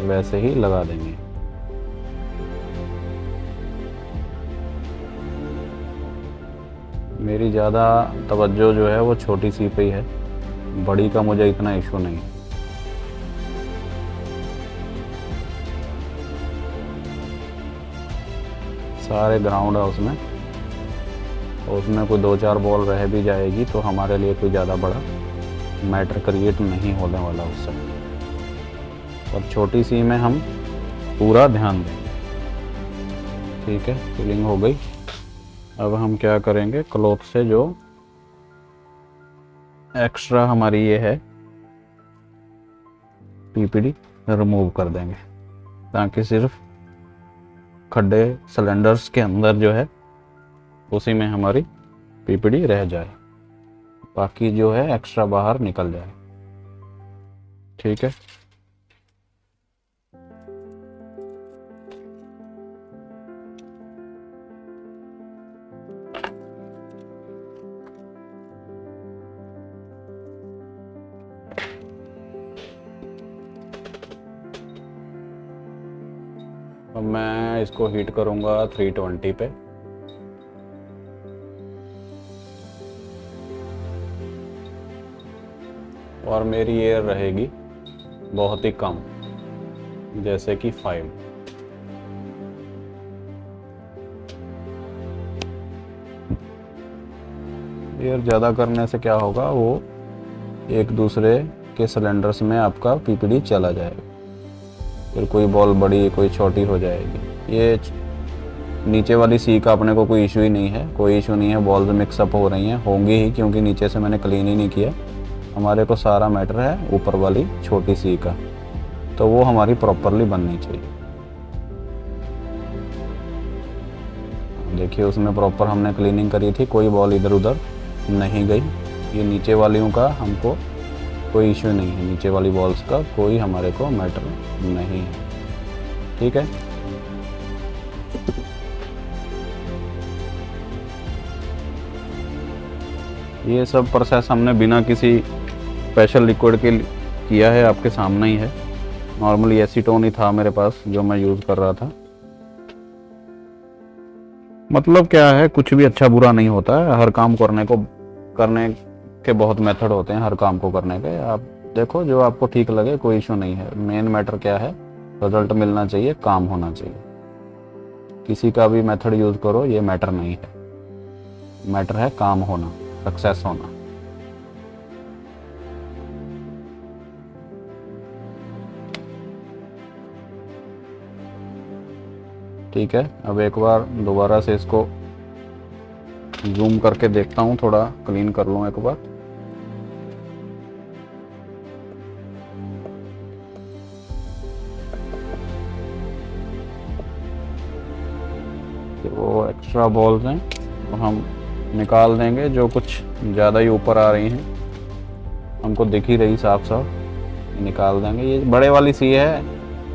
वैसे ही लगा देंगे। मेरी ज़्यादा तवज्जो जो है वो छोटी सी पे ही है, बड़ी का मुझे इतना इशू नहीं है। सारे ग्राउंड है उसमें, और उसमें कोई 2-4 बॉल रह भी जाएगी तो हमारे लिए कोई ज़्यादा बड़ा मैटर क्रिएट नहीं होने वाला उससे। और छोटी सी में हम पूरा ध्यान देंगे। ठीक है, फिलिंग हो गई। अब हम क्या करेंगे, क्लॉथ से जो एक्स्ट्रा हमारी ये है पीपीडी रिमूव कर देंगे, ताकि सिर्फ खड्डे सिलेंडर्स के अंदर जो है उसी में हमारी पीपीडी रह जाए, बाकी जो है एक्स्ट्रा बाहर निकल जाए। ठीक है, अब मैं इसको हीट करूंगा 320 पे। और मेरी एयर रहेगी बहुत ही कम, जैसे कि 5। एयर ज़्यादा करने से क्या होगा, वो एक दूसरे के सिलेंडर्स में आपका पीपीडी चला जाएगा, फिर कोई बॉल बड़ी कोई छोटी हो जाएगी। ये नीचे वाली सी का अपने को कोई इशू ही नहीं है, कोई इशू नहीं है। बॉल्स मिक्सअप हो रही हैं, होंगी ही, क्योंकि नीचे से मैंने क्लीन ही नहीं किया। हमारे को सारा मैटर है ऊपर वाली छोटी सी का, तो वो हमारी प्रॉपरली बननी चाहिए। देखिए उसमें प्रॉपर हमने क्लीनिंग करी थी, कोई बॉल इधर उधर नहीं गई। ये नीचे वालियों का हमको कोई इशू नहीं है, नीचे वाली बॉल्स का कोई हमारे को मैटर नहीं है। ठीक है, ये सब प्रोसेस हमने बिना किसी स्पेशल लिक्विड के किया है, आपके सामने ही है। नॉर्मली एसीटोन ही था मेरे पास जो मैं यूज़ कर रहा था। मतलब क्या है, कुछ भी अच्छा बुरा नहीं होता है, हर काम करने के बहुत मेथड होते हैं हर काम को करने के। आप देखो जो आपको ठीक लगे, कोई इशू नहीं है। मेन मैटर क्या है, रिजल्ट मिलना चाहिए, काम होना चाहिए। किसी का भी मेथड यूज़ करो, ये मैटर नहीं है। मैटर है काम होना, सक्सेस होना। ठीक है, अब एक बार दोबारा से इसको जूम करके देखता हूँ, थोड़ा क्लीन कर लूँ एक बार। वो एक्स्ट्रा बॉल्स हैं तो हम निकाल देंगे, जो कुछ ज़्यादा ही ऊपर आ रही हैं, हमको दिख ही रही साफ साफ, निकाल देंगे। ये बड़े वाली सी है,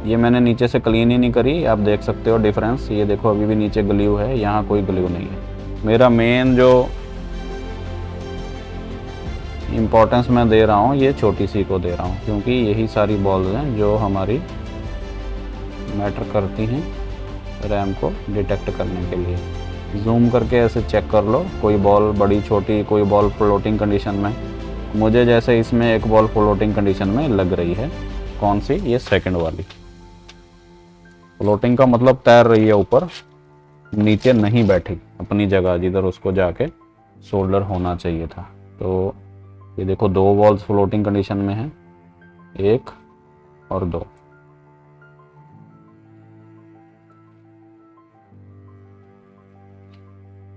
ये मैंने नीचे से क्लीन ही नहीं करी, आप देख सकते हो डिफरेंस। ये देखो अभी भी नीचे ग्लू है, यहाँ कोई ग्लू नहीं है। मेरा मेन जो इम्पोर्टेंस मैं दे रहा हूँ, ये छोटी सी को दे रहा हूँ, क्योंकि यही सारी बॉल्स हैं जो हमारी मैटर करती हैं रैम को डिटेक्ट करने के लिए। जूम करके ऐसे चेक कर लो, कोई बॉल बड़ी छोटी, कोई बॉल फ्लोटिंग कंडीशन में। मुझे जैसे इसमें एक बॉल फ्लोटिंग कंडीशन में लग रही है। कौन सी? ये सेकंड वाली। फ्लोटिंग का मतलब तैर रही है ऊपर, नीचे नहीं बैठी अपनी जगह जिधर उसको जाके सोल्डर होना चाहिए था। तो ये देखो दो बॉल्स फ्लोटिंग कंडीशन में हैं, एक और दो।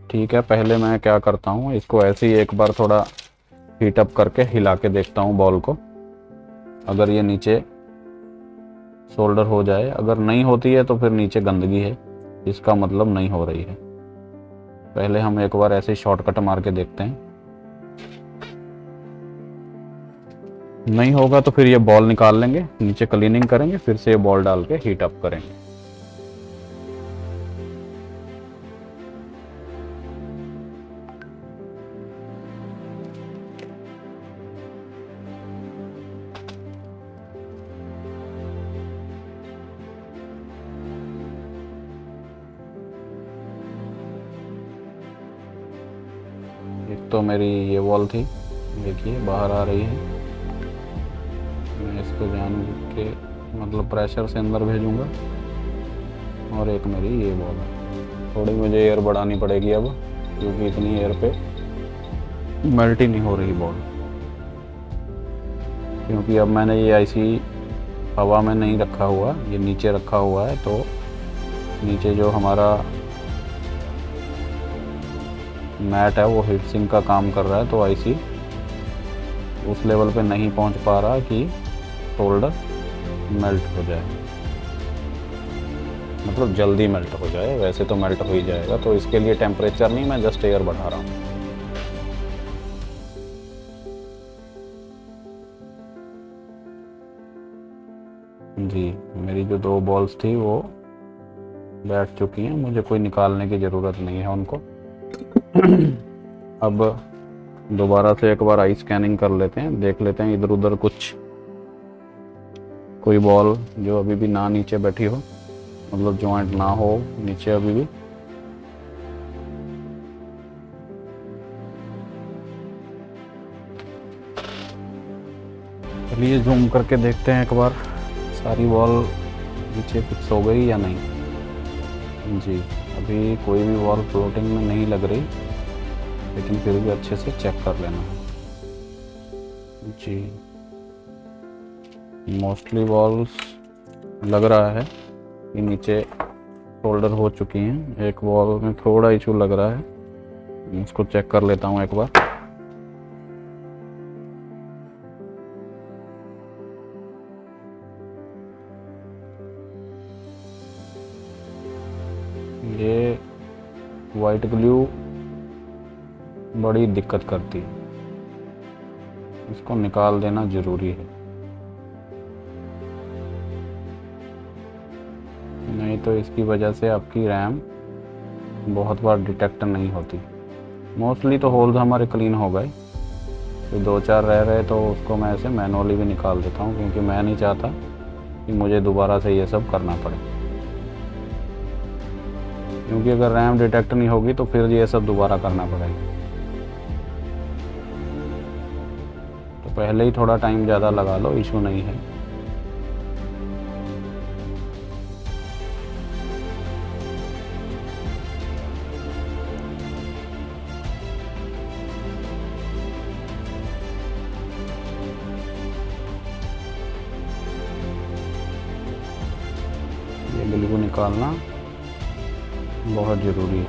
ठीक है, पहले मैं क्या करता हूँ, इसको ऐसे ही एक बार थोड़ा हीट अप करके हिला के देखता हूँ बॉल को। अगर ये नीचे सोल्डर हो जाए, अगर नहीं होती है तो फिर नीचे गंदगी है, इसका मतलब नहीं हो रही है। पहले हम एक बार ऐसे शॉर्टकट मार के देखते हैं। नहीं होगा तो फिर ये बॉल निकाल लेंगे, नीचे क्लीनिंग करेंगे, फिर से ये बॉल डाल के हीट अप करेंगे। एक तो मेरी ये बॉल थी, देखिए बाहर आ रही है। मैं इसको जान के मतलब प्रेशर से अंदर भेजूंगा। और एक मेरी ये बॉल है, थोड़ी मुझे एयर बढ़ानी पड़ेगी अब, क्योंकि इतनी एयर पे मेल्ट ही नहीं हो रही बॉल। क्योंकि अब मैंने ये आईसी हवा में नहीं रखा हुआ, ये नीचे रखा हुआ है, तो नीचे जो हमारा मैट है वो हीट सिंक का काम कर रहा है, तो आईसी उस लेवल पे नहीं पहुंच पा रहा कि सोल्डर मेल्ट हो जाए, मतलब जल्दी मेल्ट हो जाए। वैसे तो मेल्ट हो ही जाएगा, तो इसके लिए टेम्परेचर नहीं, मैं जस्ट एयर बढ़ा रहा हूँ। जी, मेरी जो दो बॉल्स थी वो बैठ चुकी हैं, मुझे कोई निकालने की ज़रूरत नहीं है उनको। अब दोबारा से एक बार आई स्कैनिंग कर लेते हैं, देख लेते हैं इधर उधर कुछ कोई बॉल जो अभी भी ना नीचे बैठी हो, मतलब जॉइंट ना हो नीचे अभी भी। चलिए जूम करके देखते हैं एक बार, सारी बॉल नीचे फिक्स हो गई या नहीं। जी, अभी कोई भी बॉल फ्लोटिंग में नहीं लग रही, लेकिन फिर भी अच्छे से चेक कर लेना। जी, मोस्टली बॉल्स लग रहा है कि नीचे शोल्डर हो चुकी हैं। एक बॉल में थोड़ा इशू लग रहा है, इसको चेक कर लेता हूँ एक बार। ये वाइट ग्लू बड़ी दिक्कत करती है, इसको निकाल देना ज़रूरी है, नहीं तो इसकी वजह से आपकी रैम बहुत बार डिटेक्ट नहीं होती। मोस्टली तो होल्स हमारे क्लीन हो गए, तो 2-4 रह रहे तो उसको मैं ऐसे मैनुअली भी निकाल देता हूँ, क्योंकि मैं नहीं चाहता कि मुझे दोबारा से ये सब करना पड़े। क्योंकि अगर रैम डिटेक्ट नहीं होगी तो फिर ये सब दोबारा करना पड़ेगा। तो पहले ही थोड़ा टाइम ज़्यादा लगा लो, इशू नहीं है। ये ग्लू निकालना बहुत ज़रूरी है।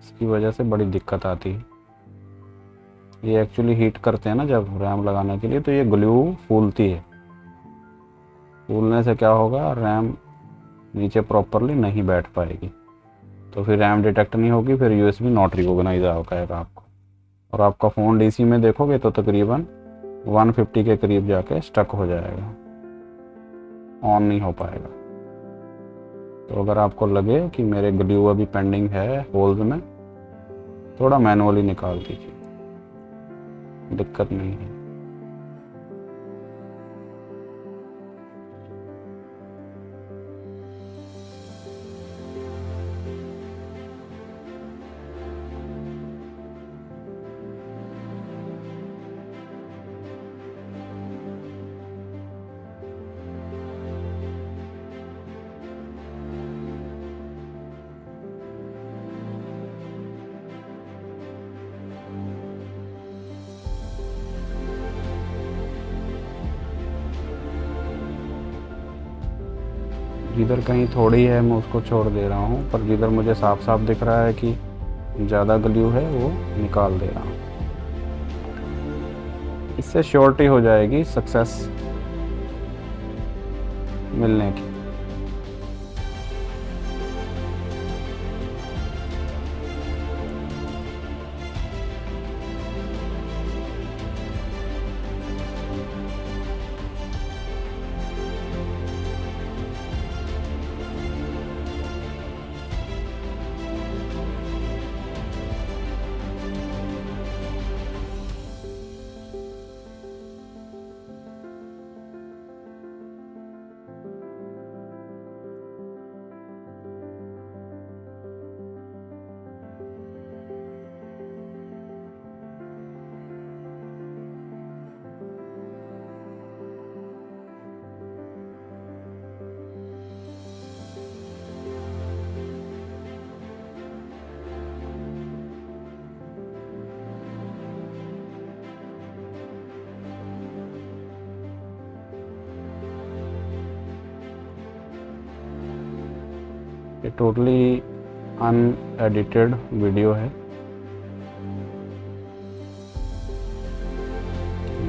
इसकी वजह से बड़ी दिक्कत आती है। ये एक्चुअली हीट करते हैं ना जब रैम लगाने के लिए, तो ये ग्लू फूलती है। फूलने से क्या होगा, रैम नीचे प्रॉपरली नहीं बैठ पाएगी, तो फिर रैम डिटेक्ट नहीं होगी, फिर यूएसबी नॉट रिकॉग्नाइज कहेगा आपको। और आपका फ़ोन डीसी में देखोगे तो तकरीबन 150 के करीब जाके स्टक हो जाएगा, ऑन नहीं हो पाएगा। तो अगर आपको लगे कि मेरे ग्लू अभी पेंडिंग है होल्स में, थोड़ा मैनुअली निकाल दीजिए, दिक्कत नहीं है। जिधर कहीं थोड़ी है मैं उसको छोड़ दे रहा हूँ, पर जिधर मुझे साफ साफ दिख रहा है कि ज़्यादा ग्लू है वो निकाल दे रहा हूँ। इससे श्योरिटी हो जाएगी सक्सेस मिलने की। ये टोटली अनएडिटेड वीडियो है।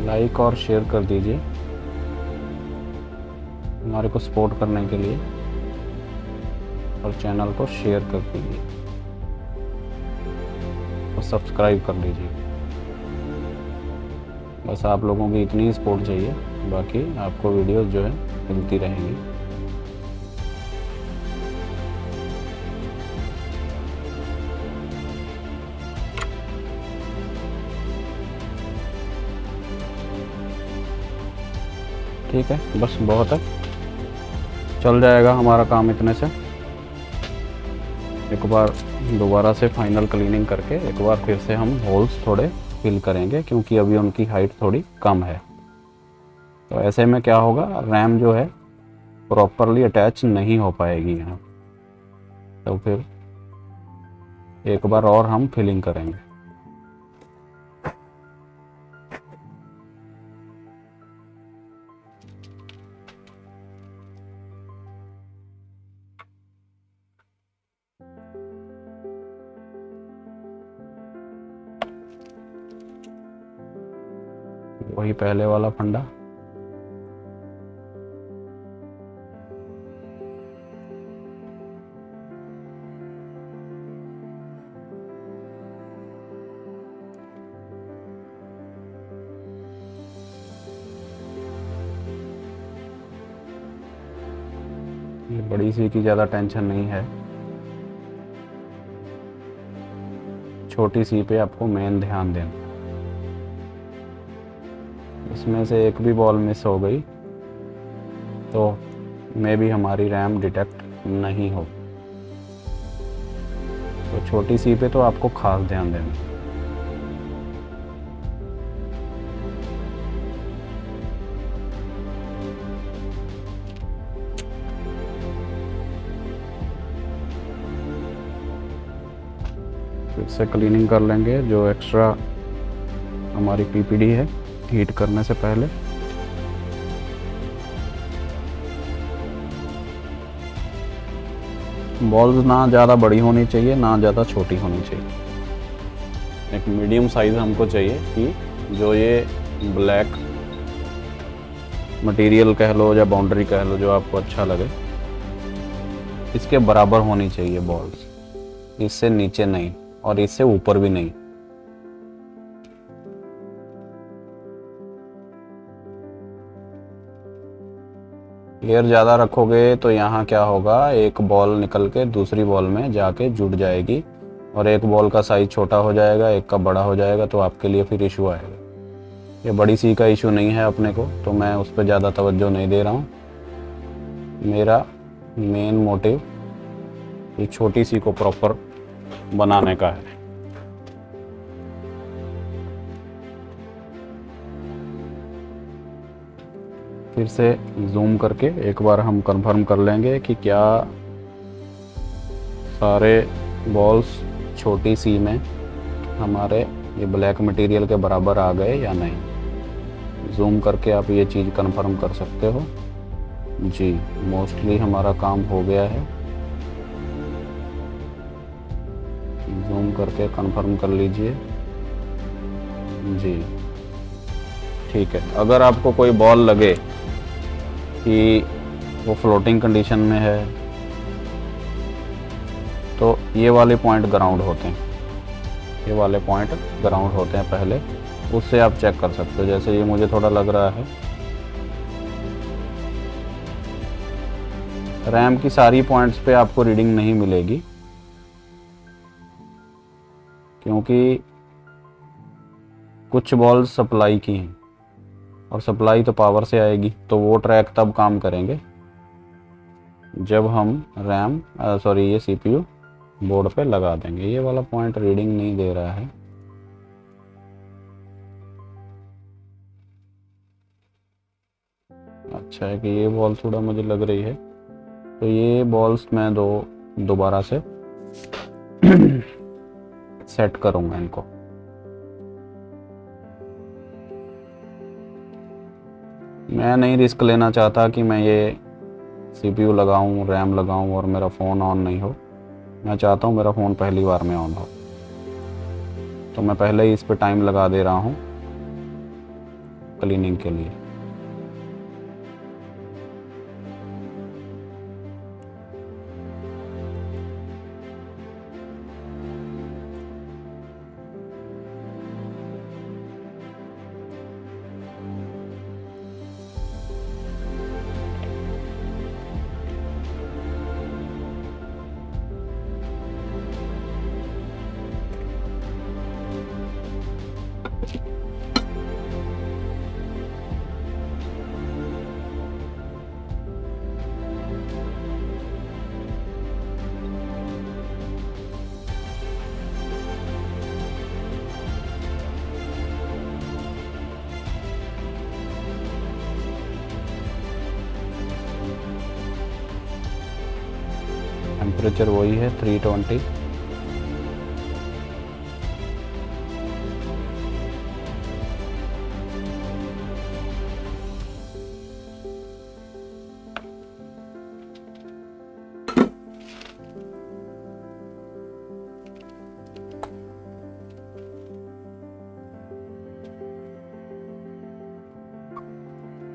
लाइक और शेयर कर दीजिए हमारे को सपोर्ट करने के लिए, और चैनल को शेयर कर दीजिए और सब्सक्राइब कर लीजिए। बस आप लोगों की इतनी ही सपोर्ट चाहिए, बाकी आपको वीडियोस जो है मिलती रहेंगी। ठीक है, बस बहुत है, चल जाएगा हमारा काम इतने से। एक बार दोबारा से फाइनल क्लीनिंग करके एक बार फिर से हम होल्स थोड़े फिल करेंगे, क्योंकि अभी उनकी हाइट थोड़ी कम है। तो ऐसे में क्या होगा, रैम जो है प्रॉपरली अटैच नहीं हो पाएगी यहाँ। तो फिर एक बार और हम फिलिंग करेंगे। वही पहले वाला फंडा, ये बड़ी सी की ज़्यादा टेंशन नहीं है, छोटी सी पे आपको मेन ध्यान देना। इसमें से एक भी बॉल मिस हो गई तो मे भी हमारी रैम डिटेक्ट नहीं हो। तो छोटी सी पे तो आपको खास ध्यान देना। फिर से क्लीनिंग कर लेंगे जो एक्स्ट्रा हमारी पीपीडी है हीट करने से पहले। बॉल्स ना ज़्यादा बड़ी होनी चाहिए ना ज़्यादा छोटी होनी चाहिए, एक मीडियम साइज़ हमको चाहिए कि जो ये ब्लैक मटेरियल कह लो या बाउंड्री कह लो, जो आपको अच्छा लगे, इसके बराबर होनी चाहिए बॉल्स, इससे नीचे नहीं और इससे ऊपर भी नहीं। एयर ज़्यादा रखोगे तो यहाँ क्या होगा, एक बॉल निकल के दूसरी बॉल में जाके जुड़ जाएगी और एक बॉल का साइज छोटा हो जाएगा, एक का बड़ा हो जाएगा, तो आपके लिए फिर इशू आएगा। ये बड़ी सी का इशू नहीं है अपने को, तो मैं उस पर ज़्यादा तवज्जो नहीं दे रहा हूँ। मेरा मेन मोटिव ये छोटी सी को प्रॉपर बनाने का है। फिर से जूम करके एक बार हम कंफर्म कर लेंगे कि क्या सारे बॉल्स छोटी सी में हमारे ये ब्लैक मटेरियल के बराबर आ गए या नहीं। जूम करके आप ये चीज़ कंफर्म कर सकते हो। जी, मोस्टली हमारा काम हो गया है। जूम करके कंफर्म कर लीजिए। जी ठीक है। अगर आपको कोई बॉल लगे कि वो फ्लोटिंग कंडीशन में है तो ये वाले पॉइंट ग्राउंड होते हैं, ये वाले पॉइंट ग्राउंड होते हैं पहले, उससे आप चेक कर सकते हो। जैसे ये मुझे थोड़ा लग रहा है, रैम की सारी पॉइंट्स पे आपको रीडिंग नहीं मिलेगी क्योंकि कुछ बॉल्स सप्लाई की हैं और सप्लाई तो पावर से आएगी, तो वो ट्रैक तब काम करेंगे जब हम ये सीपीयू बोर्ड पे लगा देंगे। ये वाला पॉइंट रीडिंग नहीं दे रहा है। अच्छा है कि ये बॉल थोड़ा मुझे लग रही है, तो ये बॉल्स मैं दोबारा से सेट करूंगा इनको। मैं नहीं रिस्क लेना चाहता कि मैं ये सीपीयू लगाऊं, रैम लगाऊं और मेरा फ़ोन ऑन नहीं हो। मैं चाहता हूं मेरा फ़ोन पहली बार में ऑन हो, तो मैं पहले ही इस पे टाइम लगा दे रहा हूं क्लीनिंग के लिए। टेम्परेचर वही है 320।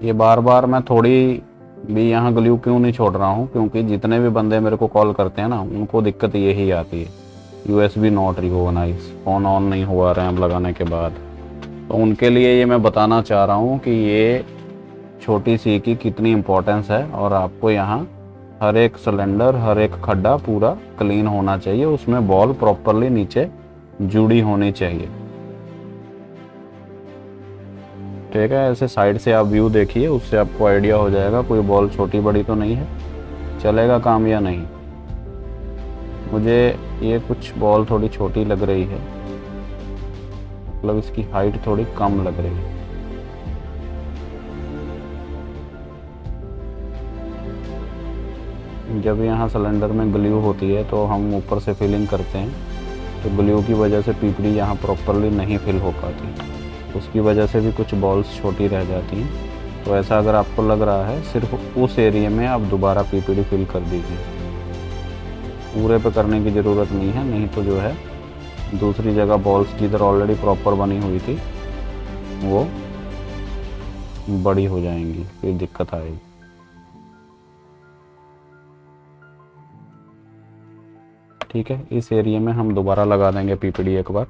ये बार बार मैं थोड़ी भी यहाँ ग्लू क्यों नहीं छोड़ रहा हूँ, क्योंकि जितने भी बंदे मेरे को कॉल करते हैं ना, उनको दिक्कत यही आती है, USB not recognise, phone on नहीं हुआ रैम लगाने के बाद। तो उनके लिए ये मैं बताना चाह रहा हूँ कि ये छोटी सी की कितनी इम्पोर्टेंस है और आपको यहाँ हर एक सिलेंडर, हर एक खड्डा पूरा क्लीन होना चाहिए, उसमें बॉल प्रॉपरली नीचे जुड़ी होनी चाहिए। ठीक है, ऐसे साइड से आप व्यू देखिए, उससे आपको आइडिया हो जाएगा कोई बॉल छोटी बड़ी तो नहीं है, चलेगा काम या नहीं। मुझे ये कुछ बॉल थोड़ी छोटी लग रही है, मतलब इसकी हाइट थोड़ी कम लग रही है। जब यहाँ सिलेंडर में ग्लू होती है तो हम ऊपर से फिलिंग करते हैं, तो ग्लू की वजह से पीपड़ी यहाँ प्रॉपरली नहीं फिल हो पाती, उसकी वजह से भी कुछ बॉल्स छोटी रह जाती हैं। तो ऐसा अगर आपको लग रहा है, सिर्फ उस एरिया में आप दोबारा पीपीडी फिल कर दीजिए, पूरे पे करने की ज़रूरत नहीं है, नहीं तो जो है दूसरी जगह बॉल्स जिधर ऑलरेडी प्रॉपर बनी हुई थी वो बड़ी हो जाएंगी, फिर दिक्कत आएगी। ठीक है, इस एरिया में हम दोबारा लगा देंगे पीपीडी एक बार।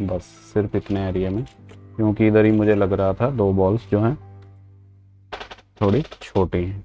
बस सिर्फ इतने एरिया में, क्योंकि इधर ही मुझे लग रहा था दो बॉल्स जो हैं थोड़ी छोटी हैं।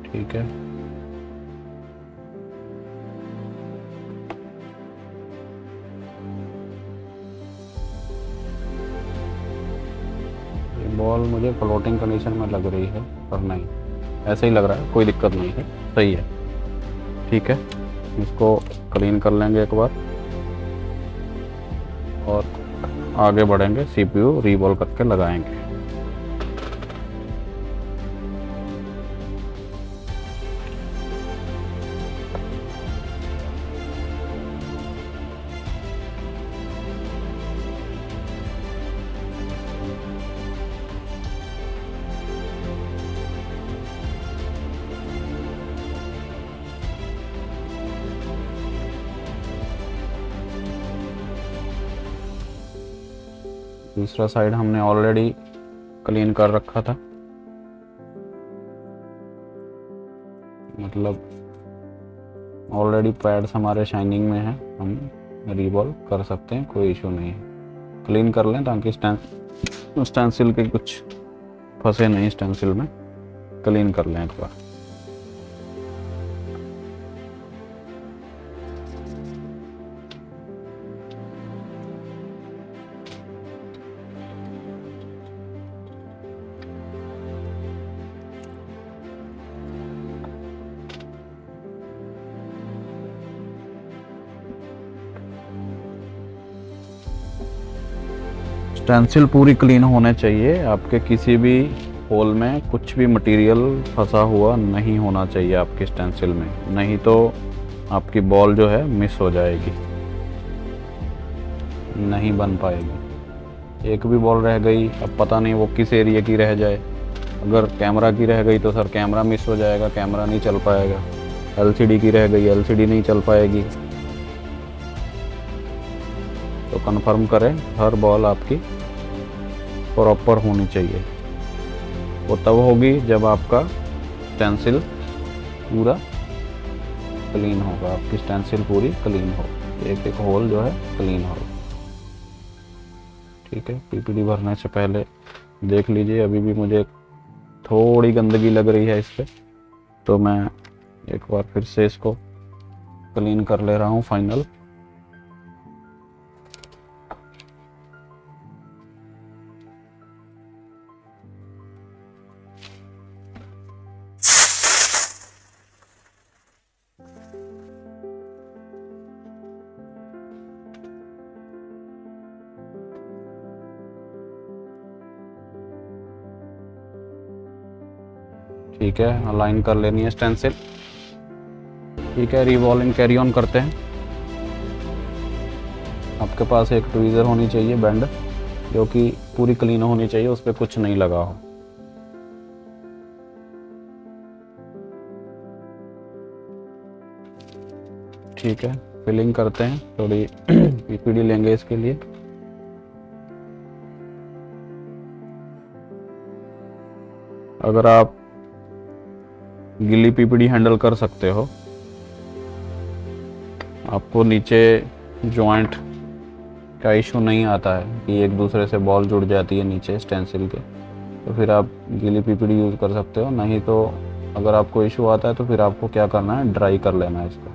ठीक है, ये बॉल मुझे फ्लोटिंग कंडीशन में लग रही है, पर नहीं, ऐसे ही लग रहा है, कोई दिक्कत नहीं है, सही है। ठीक है, इसको क्लीन कर लेंगे एक बार और आगे बढ़ेंगे, सीपीयू रीबॉल करके लगाएंगे। दूसरा साइड हमने ऑलरेडी क्लीन कर रखा था, मतलब ऑलरेडी पैड्स हमारे शाइनिंग में है, हम रीबॉल कर सकते हैं, कोई इशू नहीं है। क्लीन कर लें ताकि स्टेंसिल के कुछ फंसे नहीं, स्टेंसिल में क्लीन कर लें एक बार। स्टेंसिल पूरी क्लीन होने चाहिए, आपके किसी भी होल में कुछ भी मटेरियल फंसा हुआ नहीं होना चाहिए आपके स्टेंसिल में, नहीं तो आपकी बॉल जो है मिस हो जाएगी, नहीं बन पाएगी। एक भी बॉल रह गई, अब पता नहीं वो किस एरिया की रह जाए, अगर कैमरा की रह गई तो सर कैमरा मिस हो जाएगा, कैमरा नहीं चल पाएगा। एलसीडी की रह गई, एलसीडी नहीं चल पाएगी। तो कंफर्म करें हर बॉल आपकी प्रॉपर होनी चाहिए, वो तब होगी जब आपका स्टेंसिल पूरा क्लीन होगा, आपकी स्टेंसिल पूरी क्लीन हो, एक एक होल जो है क्लीन हो। ठीक है, पीपीडी भरने से पहले देख लीजिए, अभी भी मुझे थोड़ी गंदगी लग रही है इस पर, तो मैं एक बार फिर से इसको क्लीन कर ले रहा हूँ फाइनल। ठीक है, अलाइन कर लेनी है स्टेंसिल। ठीक है, रिवॉल्विंग कैरी ऑन करते हैं। आपके पास एक ट्वीज़र होनी चाहिए बैंड, जो कि पूरी क्लीन होनी चाहिए, उस पर कुछ नहीं लगा हो। ठीक है, फिलिंग करते हैं, थोड़ी पीपीडी लेंगे इसके लिए। अगर आप गीली पीपीडी हैंडल कर सकते हो, आपको नीचे जॉइंट का इशू नहीं आता है कि एक दूसरे से बॉल जुड़ जाती है नीचे स्टेंसिल के, तो फिर आप गीली पीपीडी यूज़ कर सकते हो। नहीं तो अगर आपको इशू आता है तो फिर आपको क्या करना है, ड्राई कर लेना है इसको।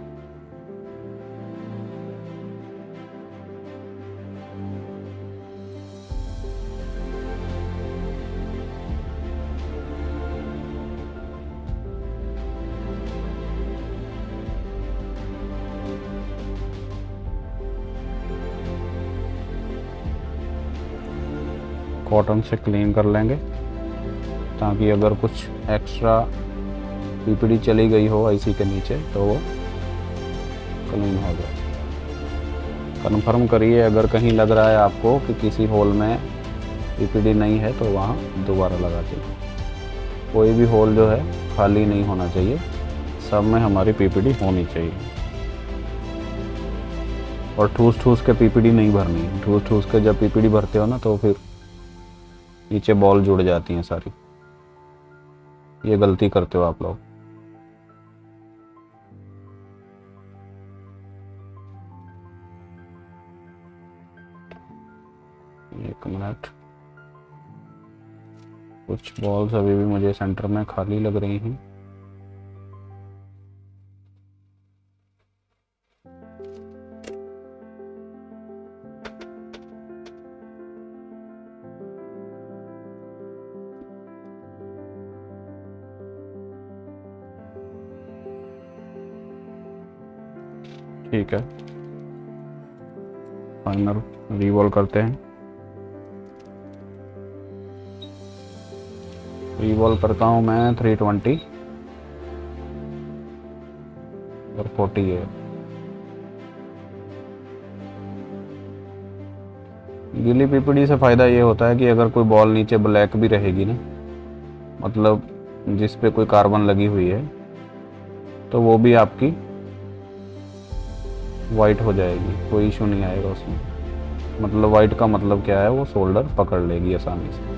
कॉटन से क्लीन कर लेंगे, ताकि अगर कुछ एक्स्ट्रा पीपीडी चली गई हो आईसी के नीचे तो वो क्लीन हो जाए। कन्फर्म करिए, अगर कहीं लग रहा है आपको कि किसी होल में पीपीडी नहीं है तो वहाँ दोबारा लगा दीजिए। कोई भी होल जो है खाली नहीं होना चाहिए, सब में हमारी पीपीडी होनी चाहिए। और ठूस ठूस के पीपीडी नहीं भरनी है। ठूस ठूस के जब पीपीडी भरते हो ना तो फिर नीचे बॉल जुड़ जाती हैं सारी। ये गलती करते हो आप लोग। एक मिनट, कुछ बॉल्स अभी भी मुझे सेंटर में खाली लग रही हैं। ठीक है, फाइनल रिवॉल्व करते हैं। रिवॉल्व करता हूँ मैं 320 और 40 है। गीली पीपीडी से फ़ायदा ये होता है कि अगर कोई बॉल नीचे ब्लैक भी रहेगी ना, मतलब जिस पे कोई कार्बन लगी हुई है, तो वो भी आपकी वाइट हो जाएगी, कोई इशू नहीं आएगा उसमें। मतलब वाइट का मतलब क्या है, वो शोल्डर पकड़ लेगी आसानी से।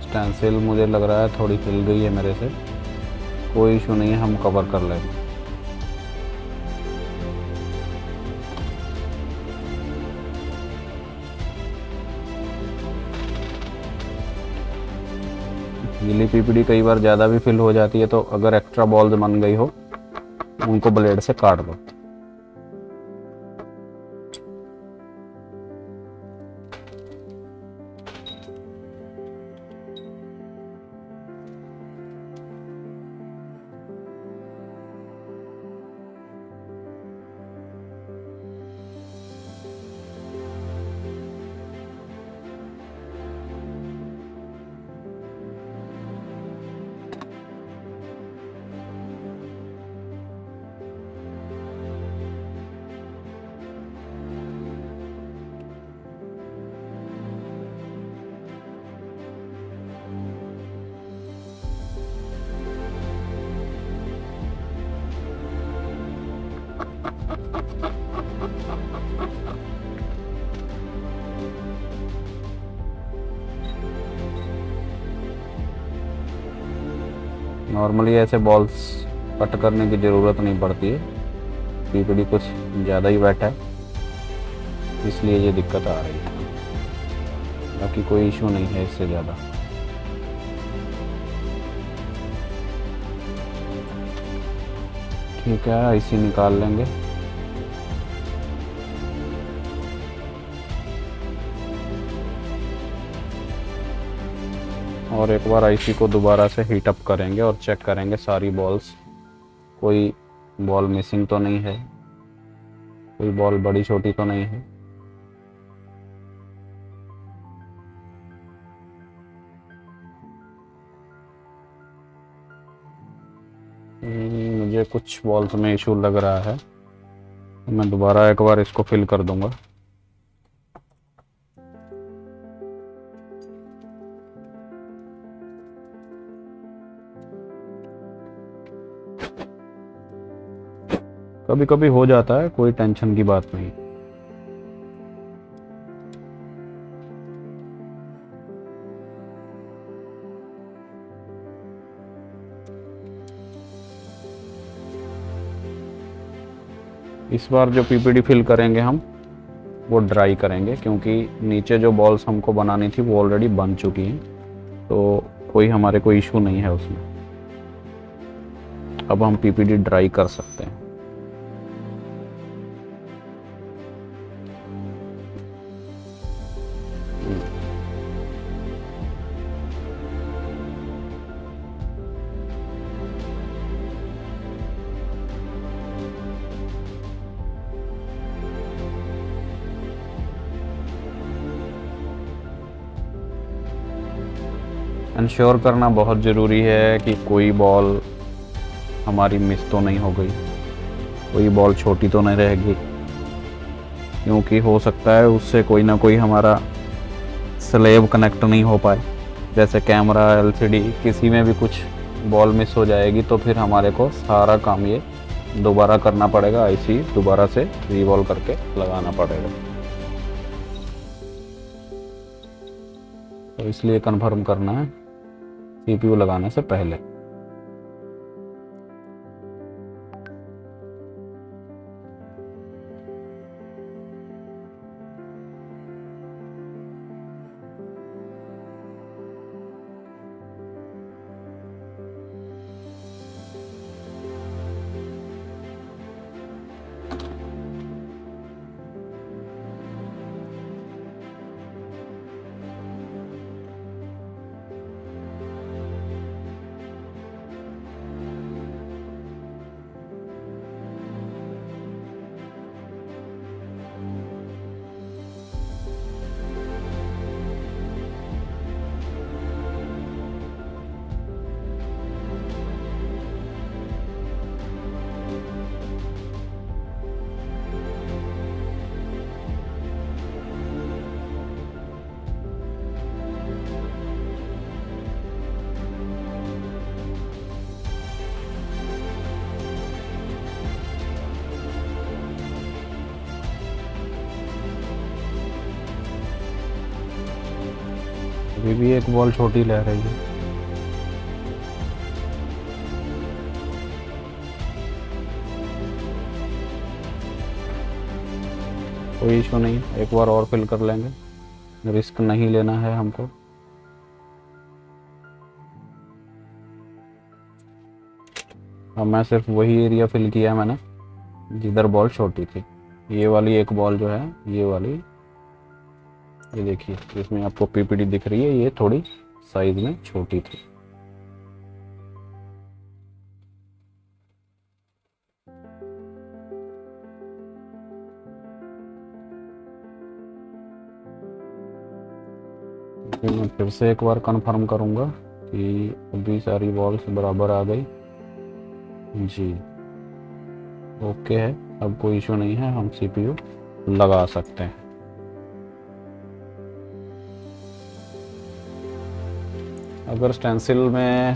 स्टेंसिल मुझे लग रहा है थोड़ी हिल गई है मेरे से, कोई इशू नहीं है, हम कवर कर लेंगे। गीली पीपीडी कई बार ज़्यादा भी फिल हो जाती है, तो अगर एक्स्ट्रा बॉल्स बन गई हो उनको ब्लेड से काट दो। नॉर्मली ऐसे बॉल्स कट करने की ज़रूरत नहीं पड़ती है, पीपीडी कुछ ज़्यादा ही वेट है इसलिए ये दिक्कत आ रही है, बाकी कोई इशू नहीं है इससे ज़्यादा। ठीक है, आईसी निकाल लेंगे। और एक बार आईसी को दोबारा से हीट अप करेंगे और चेक करेंगे सारी बॉल्स, कोई बॉल मिसिंग तो नहीं है, कोई बॉल बड़ी छोटी तो नहीं है। मुझे कुछ बॉल्स में इशू लग रहा है, तो मैं दोबारा एक बार इसको फिल कर दूंगा। कभी कभी हो जाता है, कोई टेंशन की बात नहीं। इस बार जो पीपीडी फिल करेंगे हम, वो ड्राई करेंगे, क्योंकि नीचे जो बॉल्स हमको बनानी थी वो ऑलरेडी बन चुकी हैं, तो कोई हमारे को इशू नहीं है उसमें। अब हम पीपीडी ड्राई कर सकते हैं। इंश्योर करना बहुत ज़रूरी है कि कोई बॉल हमारी मिस तो नहीं हो गई, कोई बॉल छोटी तो नहीं रहेगी, क्योंकि हो सकता है उससे कोई ना कोई हमारा स्लेब कनेक्ट नहीं हो पाए, जैसे कैमरा, एलसीडी, किसी में भी कुछ बॉल मिस हो जाएगी तो फिर हमारे को सारा काम ये दोबारा करना पड़ेगा, आईसी दोबारा से रीवॉल्व करके लगाना पड़ेगा। तो इसलिए कंफर्म करना है सीपीयू लगाने से पहले। अभी भी एक बॉल छोटी ले रही है। कोई इशू नहीं, एक बार और फिल कर लेंगे, रिस्क नहीं लेना है हमको। अब मैं सिर्फ वही एरिया फिल किया मैंने जिधर बॉल छोटी थी। ये वाली एक बॉल जो है, ये वाली, ये देखिए इसमें आपको पीपीडी दिख रही है, ये थोड़ी साइज में छोटी थी। मैं फिर से एक बार कंफर्म करूंगा कि अभी सारी बॉल्स बराबर आ गई जी, ओके है। अब कोई इशू नहीं है, हम सीपीयू लगा सकते हैं। अगर स्टेंसिल में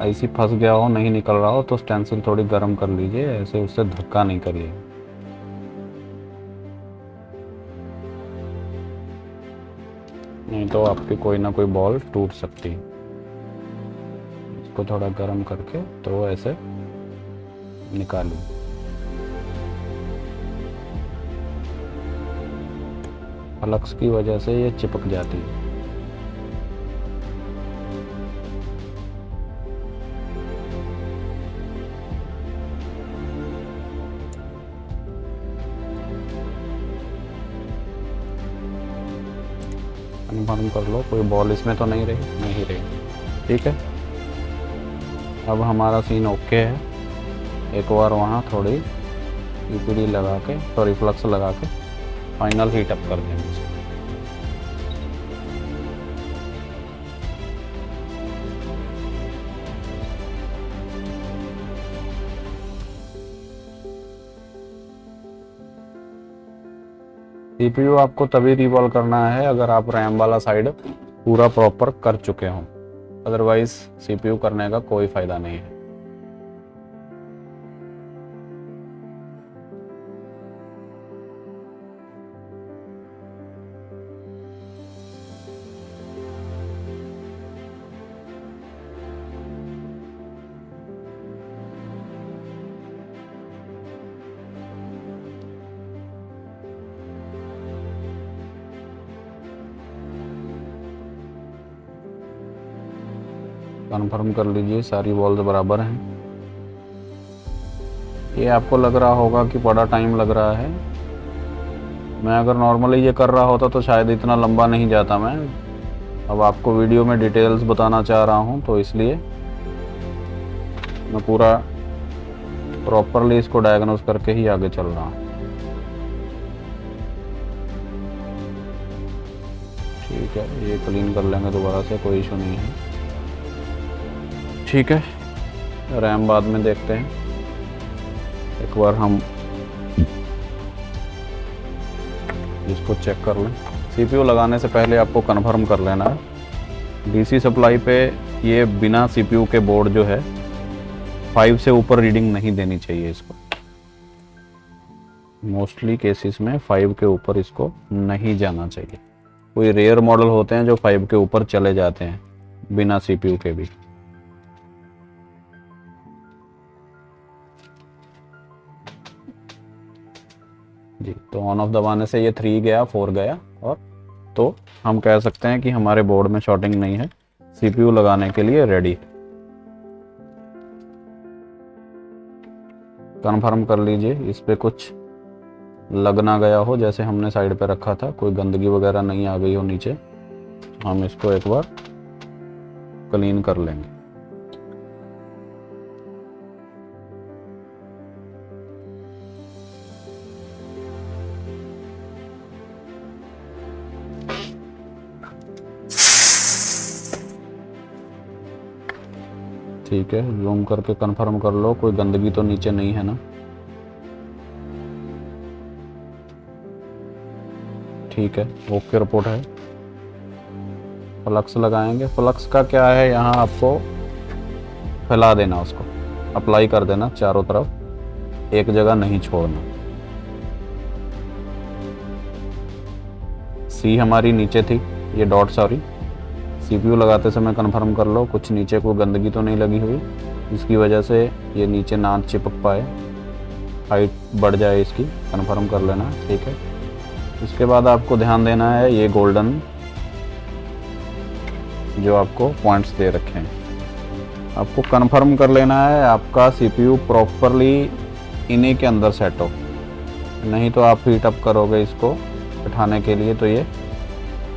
आईसी फंस गया हो, नहीं निकल रहा हो, तो स्टेंसिल थोड़ी गर्म कर लीजिए, ऐसे उससे धक्का नहीं करिए। नहीं तो आपकी कोई ना कोई बॉल टूट सकती है। इसको थोड़ा गर्म करके तो ऐसे निकालिए। फ्लक्स की वजह से ये चिपक जाती है। कंफर्म कर लो कोई बॉल इसमें तो नहीं रही, नहीं रही। ठीक है, अब हमारा सीन ओके है। एक बार वहाँ थोड़ी ईपीडी लगा के, सॉरी फ्लक्स लगा के फाइनल हीट अप कर देंगे इसको। सीपीयू आपको तभी रिवॉल्व करना है अगर आप रैम वाला साइड पूरा प्रॉपर कर चुके हों, अदरवाइज सीपीयू करने का कोई फायदा नहीं है। कंफर्म कर लीजिए सारी वॉल्स बराबर हैं। ये आपको लग रहा होगा कि बड़ा टाइम लग रहा है, मैं अगर नॉर्मली ये कर रहा होता तो शायद इतना लंबा नहीं जाता। मैं अब आपको वीडियो में डिटेल्स बताना चाह रहा हूँ, तो इसलिए मैं पूरा प्रॉपरली इसको डायग्नोस करके ही आगे चल रहा हूँ। ठीक है, ये क्लीन कर लेंगे दोबारा से, कोई इशू नहीं है। ठीक है, रैम बाद में देखते हैं। एक बार हम इसको चेक कर लें। सीपीयू लगाने से पहले आपको कंफर्म कर लेना है डीसी सप्लाई पे ये बिना सीपीयू के बोर्ड जो है 5 से ऊपर रीडिंग नहीं देनी चाहिए इसको। मोस्टली केसेस में 5 के ऊपर इसको नहीं जाना चाहिए। कोई रेयर मॉडल होते हैं जो 5 के ऊपर चले जाते हैं बिना सीपीयू के भी। जी, तो ऑन ऑफ दबाने से ये 3 गया, 4 गया, और तो हम कह सकते हैं कि हमारे बोर्ड में शॉर्टिंग नहीं है, सीपीयू लगाने के लिए रेडी। कंफर्म कर लीजिए इस पे कुछ लग ना गया हो, जैसे हमने साइड पे रखा था, कोई गंदगी वगैरह नहीं आ गई हो नीचे। हम इसको एक बार क्लीन कर लेंगे। ठीक है, जूम करके कंफर्म कर लो कोई गंदगी तो नीचे नहीं है ना। ठीक है, ओके रिपोर्ट है। फ्लक्स लगाएंगे। फ्लक्स का क्या है, यहाँ आपको फैला देना, उसको अप्लाई कर देना चारों तरफ, एक जगह नहीं छोड़ना। सी हमारी नीचे थी, ये डॉट सॉरी, सीपीयू लगाते समय कंफर्म कर लो कुछ नीचे कोई गंदगी तो नहीं लगी हुई, इसकी वजह से ये नीचे ना चिपक पाए, हाइट बढ़ जाए इसकी, कंफर्म कर लेना। ठीक है, इसके बाद आपको ध्यान देना है ये गोल्डन जो आपको पॉइंट्स दे रखे हैं, आपको कंफर्म कर लेना है आपका सीपीयू प्रॉपरली इन्हीं के अंदर सेट हो, नहीं तो आप हीट अप करोगे इसको बैठाने के लिए तो ये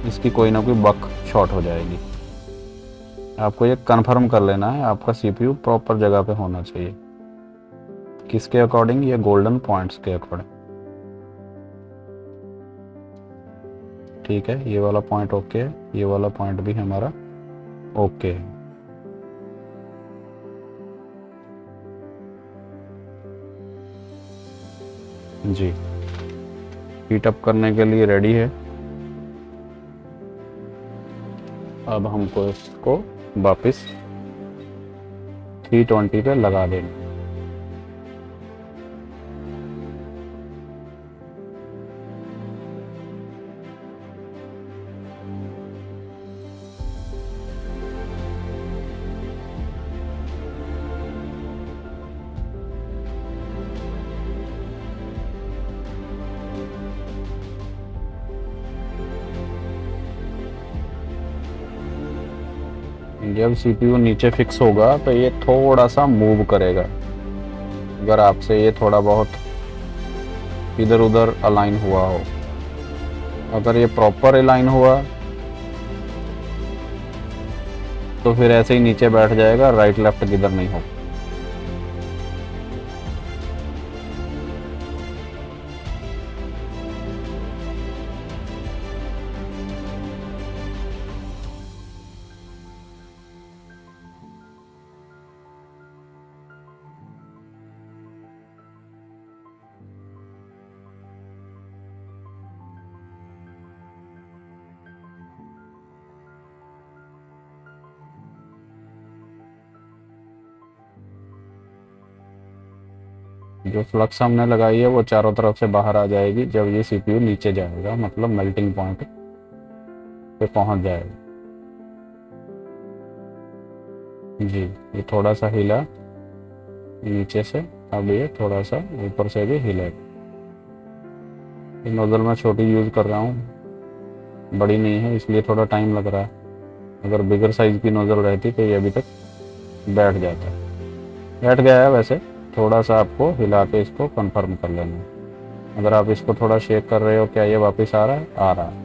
इसकी कोई ना कोई बक शॉर्ट हो जाएगी। आपको ये कंफर्म कर लेना है आपका सीपीयू प्रॉपर जगह पे होना चाहिए। किसके अकॉर्डिंग, ये गोल्डन पॉइंट्स के अकॉर्डिंग। ठीक है, ये वाला पॉइंट ओके है, ये वाला पॉइंट भी हमारा ओके है। जी, हीट अप करने के लिए रेडी है। अब हमको इसको वापस 320 पे लगा देंगे। जब सीपीयू नीचे फिक्स होगा तो ये थोड़ा सा मूव करेगा, अगर आपसे ये थोड़ा बहुत इधर उधर अलाइन हुआ हो। अगर ये प्रॉपर अलाइन हुआ तो फिर ऐसे ही नीचे बैठ जाएगा, राइट लेफ्ट किधर नहीं हो। जो फ्लक्स हमने लगाई है वो चारों तरफ से बाहर आ जाएगी जब ये सीपीयू नीचे जाएगा, मतलब मेल्टिंग पॉइंट पे पहुंच जाएगा। जी, ये थोड़ा सा हिला नीचे से, अब ये थोड़ा सा ऊपर से भी हिलेगा। नोजल मैं छोटी यूज़ कर रहा हूँ, बड़ी नहीं है, इसलिए थोड़ा टाइम लग रहा है। अगर बिगर साइज़ की नोजल रहती तो ये अभी तक बैठ जाता। बैठ गया है वैसे, थोड़ा सा आपको हिला के इसको कंफर्म कर लेना है। अगर आप इसको थोड़ा शेक कर रहे हो, क्या ये वापस आ रहा है? आ रहा है।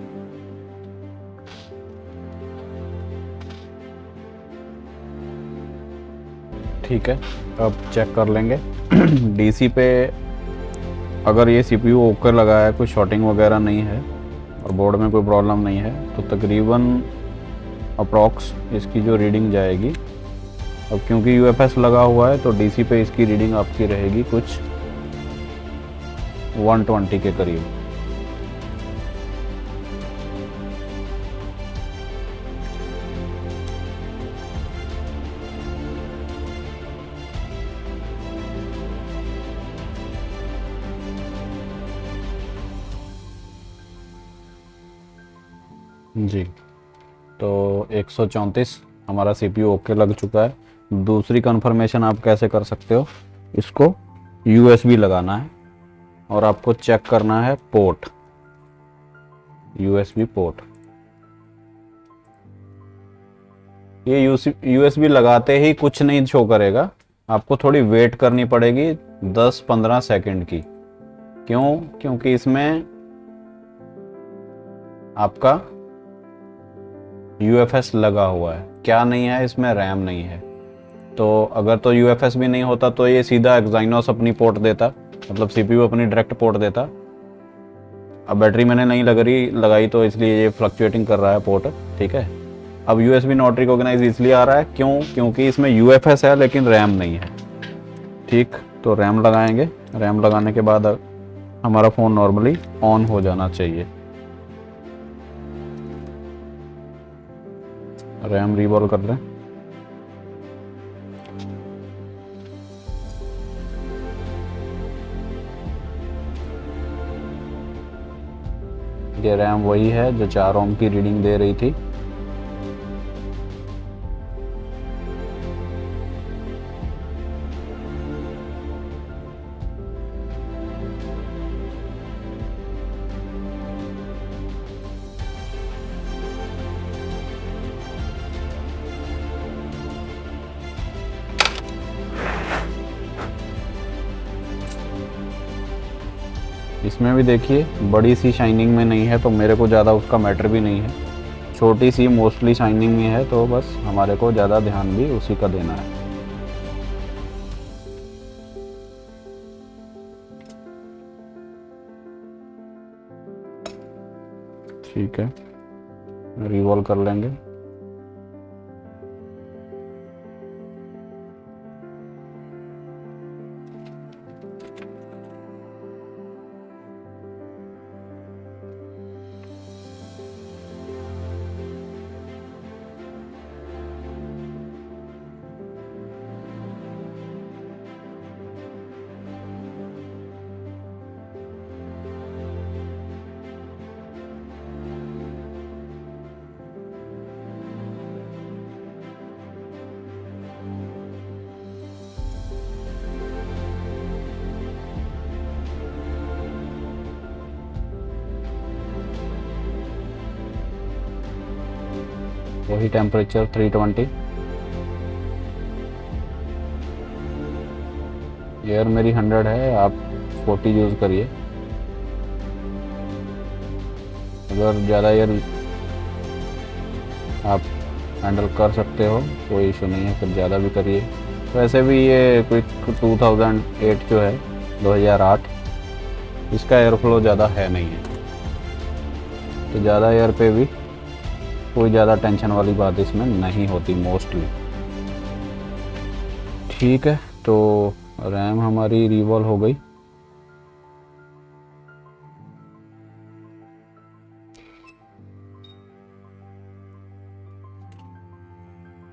ठीक है, अब चेक कर लेंगे डीसी पे। अगर ये सीपीयू ओके लगा है, कोई शॉर्टिंग वगैरह नहीं है और बोर्ड में कोई प्रॉब्लम नहीं है, तो तकरीबन अप्रॉक्स इसकी जो रीडिंग जाएगी, अब क्योंकि यूएफएस लगा हुआ है तो डीसी पे इसकी रीडिंग आपकी रहेगी कुछ 120 के करीब। जी, तो 134 हमारा सीपीयू ओके लग चुका है। दूसरी कंफर्मेशन आप कैसे कर सकते हो, इसको यूएसबी लगाना है और आपको चेक करना है पोर्ट, यूएसबी पोर्ट। ये यूएसबी लगाते ही कुछ नहीं शो करेगा, आपको थोड़ी वेट करनी पड़ेगी 10-15 सेकंड की। क्यों? क्योंकि इसमें आपका यूएफएस लगा हुआ है। क्या नहीं है इसमें? रैम नहीं है। तो अगर तो यूएफएस भी नहीं होता तो ये सीधा एक्साइनोस अपनी पोर्ट देता, मतलब सीपीयू अपनी डायरेक्ट पोर्ट देता। अब बैटरी मैंने नहीं लगाई तो इसलिए ये फ्लक्चुएटिंग कर रहा है पोर्ट। ठीक है, अब यूएसबी नॉट रिकॉग्नाइज इसलिए आ रहा है, क्यों? क्योंकि इसमें यूएफएस है लेकिन रैम नहीं है। ठीक, तो रैम लगाएंगे। रैम लगाने के बाद हमारा फ़ोन नॉर्मली ऑन हो जाना चाहिए। रैम रिवॉल्व कर लें। ये रैम वही है जो 4 ओम की रीडिंग दे रही थी। इसमें भी देखिए बड़ी सी शाइनिंग में नहीं है, तो मेरे को ज़्यादा उसका मैटर भी नहीं है। छोटी सी मोस्टली शाइनिंग में है, तो बस हमारे को ज़्यादा ध्यान भी उसी का देना है। ठीक है, रिवॉल्व कर लेंगे। वही टेम्परेचर 320। एयर मेरी 100 है, आप 40 यूज़ करिए। अगर ज़्यादा एयर आप हैंडल कर सकते हो, कोई इशू नहीं है, फिर ज़्यादा भी करिए। वैसे भी ये क्विक 2008 जो है 2008, इसका एयर फ्लो ज़्यादा है नहीं है, तो ज़्यादा एयर पे भी कोई ज़्यादा टेंशन वाली बात इसमें नहीं होती मोस्टली। ठीक है, तो रैम हमारी रिवॉल्व हो गई।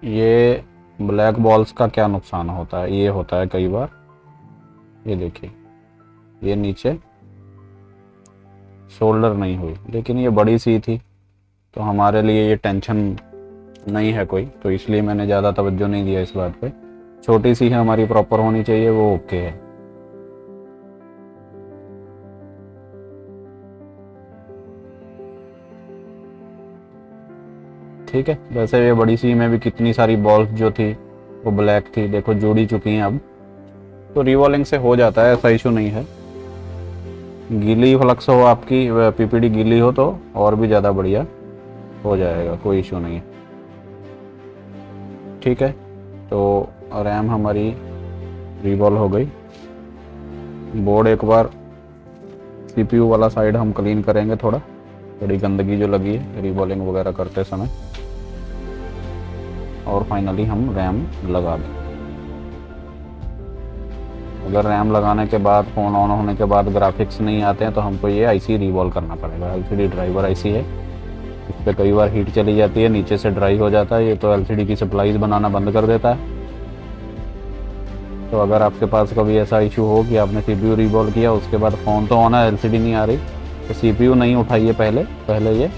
ये ब्लैक बॉल्स का क्या नुकसान होता है, ये होता है कई बार, ये देखिए ये नीचे शोल्डर नहीं हुई, लेकिन ये बड़ी सी थी तो हमारे लिए ये टेंशन नहीं है कोई, तो इसलिए मैंने ज़्यादा तवज्जो नहीं दिया इस बात पे। छोटी सी है हमारी, प्रॉपर होनी चाहिए, वो ओके है। ठीक है, वैसे ये बड़ी सी में भी कितनी सारी बॉल्स जो थी वो ब्लैक थी, देखो जुड़ी चुकी हैं अब, तो रिवॉल्विंग से हो जाता है, ऐसा इशू नहीं है। गीली फ्लक्स हो आपकी, पीपीडी गीली हो तो और भी ज़्यादा बढ़िया हो जाएगा, कोई इशू नहीं है। ठीक है, तो रैम हमारी रिवॉल्व हो गई। बोर्ड एक बार सीपीयू वाला साइड हम क्लीन करेंगे, थोड़ी गंदगी जो लगी है रिवॉल्विंग वगैरह करते समय, और फाइनली हम रैम लगा दें। अगर रैम लगाने के बाद, फ़ोन ऑन होने के बाद ग्राफिक्स नहीं आते हैं तो हमको ये आईसी रिवॉल्व करना पड़ेगा। एलसीडी ड्राइवर आईसी है, इस पर कई बार हीट चली जाती है, नीचे से ड्राई हो जाता है, ये तो एलसीडी की सप्लाईज बनाना बंद कर देता है। तो अगर आपके पास कभी ऐसा इशू हो कि आपने सीपीयू रिवॉल्व किया, उसके बाद फ़ोन तो ऑन है, एलसीडी नहीं आ रही, तो सीपीयू नहीं उठाइए, पहले ये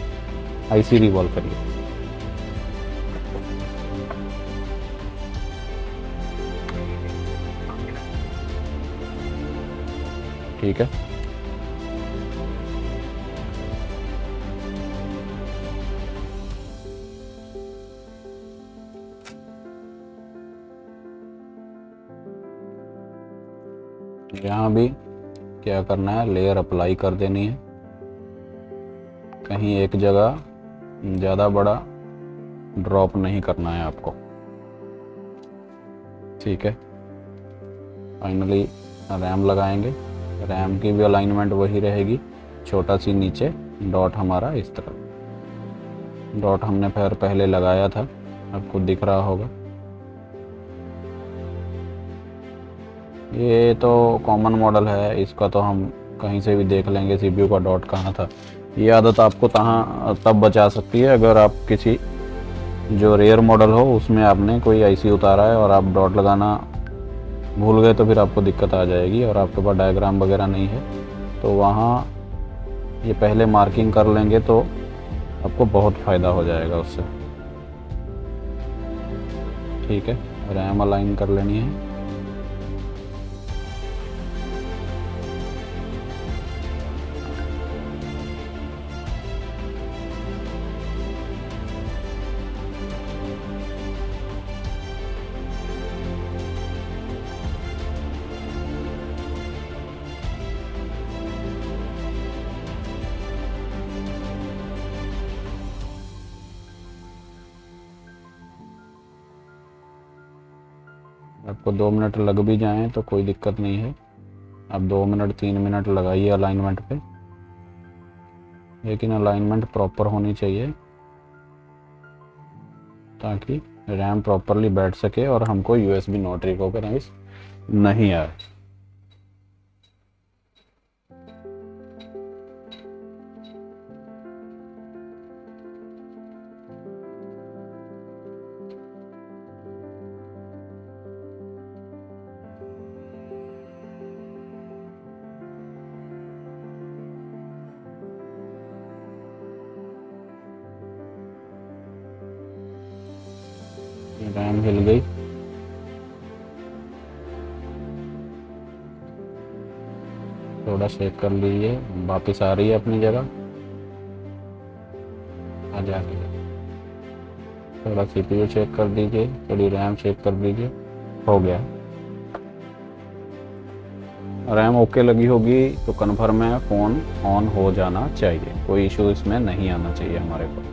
आईसी रिवॉल्व करिए। ठीक है, यहाँ भी क्या करना है, लेयर अप्लाई कर देनी है, कहीं एक जगह ज़्यादा बड़ा ड्रॉप नहीं करना है आपको। ठीक है, फाइनली रैम लगाएंगे। रैम की भी अलाइनमेंट वही रहेगी, छोटा सी नीचे डॉट हमारा इस तरफ, डॉट हमने फिर पहले लगाया था, आपको दिख रहा होगा। ये तो कॉमन मॉडल है, इसका तो हम कहीं से भी देख लेंगे सीपीयू का डॉट कहाँ था। ये आदत आपको तब बचा सकती है अगर आप किसी जो रेयर मॉडल हो उसमें आपने कोई आईसी उतारा है और आप डॉट लगाना भूल गए, तो फिर आपको दिक्कत आ जाएगी और आपके पास डायग्राम वगैरह नहीं है, तो वहाँ ये पहले मार्किंग कर लेंगे तो आपको बहुत फ़ायदा हो जाएगा उससे। ठीक है, रैम अलाइन कर लेनी है। आपको 2 मिनट लग भी जाएं तो कोई दिक्कत नहीं है, आप 2 मिनट 3 मिनट लगाइए अलाइनमेंट पे, लेकिन अलाइनमेंट प्रॉपर होनी चाहिए ताकि रैम प्रॉपरली बैठ सके और हमको यूएसबी नॉट रिकॉग्नाइज नहीं आए। रैम हिल गई, थोड़ा शेक कर लीजिए, वापस आ रही है अपनी जगह, आ जा रही है। थोड़ा सीपीयू चेक कर दीजिए, थोड़ी रैम चेक कर दीजिए, हो गया। रैम ओके लगी होगी तो कन्फर्म है, फ़ोन ऑन हो जाना चाहिए, कोई इशू इसमें नहीं आना चाहिए हमारे को।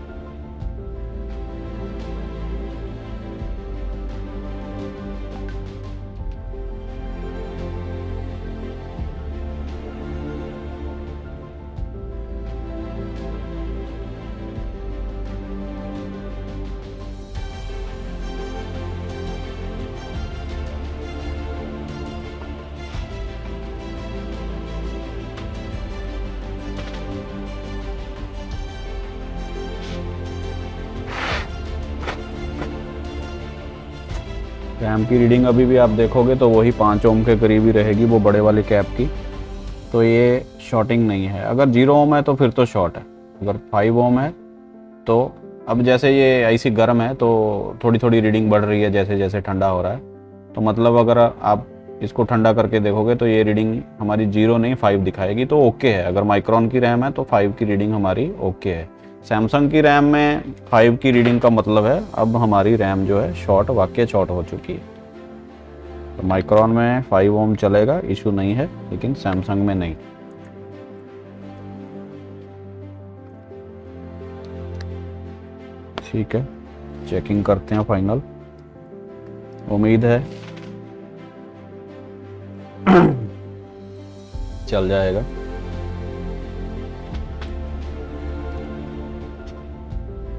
रैम की रीडिंग अभी भी आप देखोगे तो वही 5 ओम के करीब ही रहेगी, वो बड़े वाली कैप की। तो ये शॉर्टिंग नहीं है। अगर 0 ओम है तो फिर तो शॉर्ट है। अगर 5 ओम है तो अब जैसे ये आईसी गर्म है तो थोड़ी थोड़ी रीडिंग बढ़ रही है जैसे जैसे ठंडा हो रहा है। तो मतलब अगर आप इसको ठंडा करके देखोगे तो ये रीडिंग हमारी 0 नहीं 5 दिखाएगी, तो ओके है। अगर माइक्रोन की रैम है तो 5 की रीडिंग हमारी ओके है। सैमसंग की रैम में 5 की रीडिंग का मतलब है अब हमारी रैम जो है शॉर्ट, वाकई शॉर्ट हो चुकी है। तो माइक्रोन में 5 ओम चलेगा, इशू नहीं है, लेकिन सैमसंग में नहीं। ठीक है, चेकिंग करते हैं फाइनल। उम्मीद है चल जाएगा।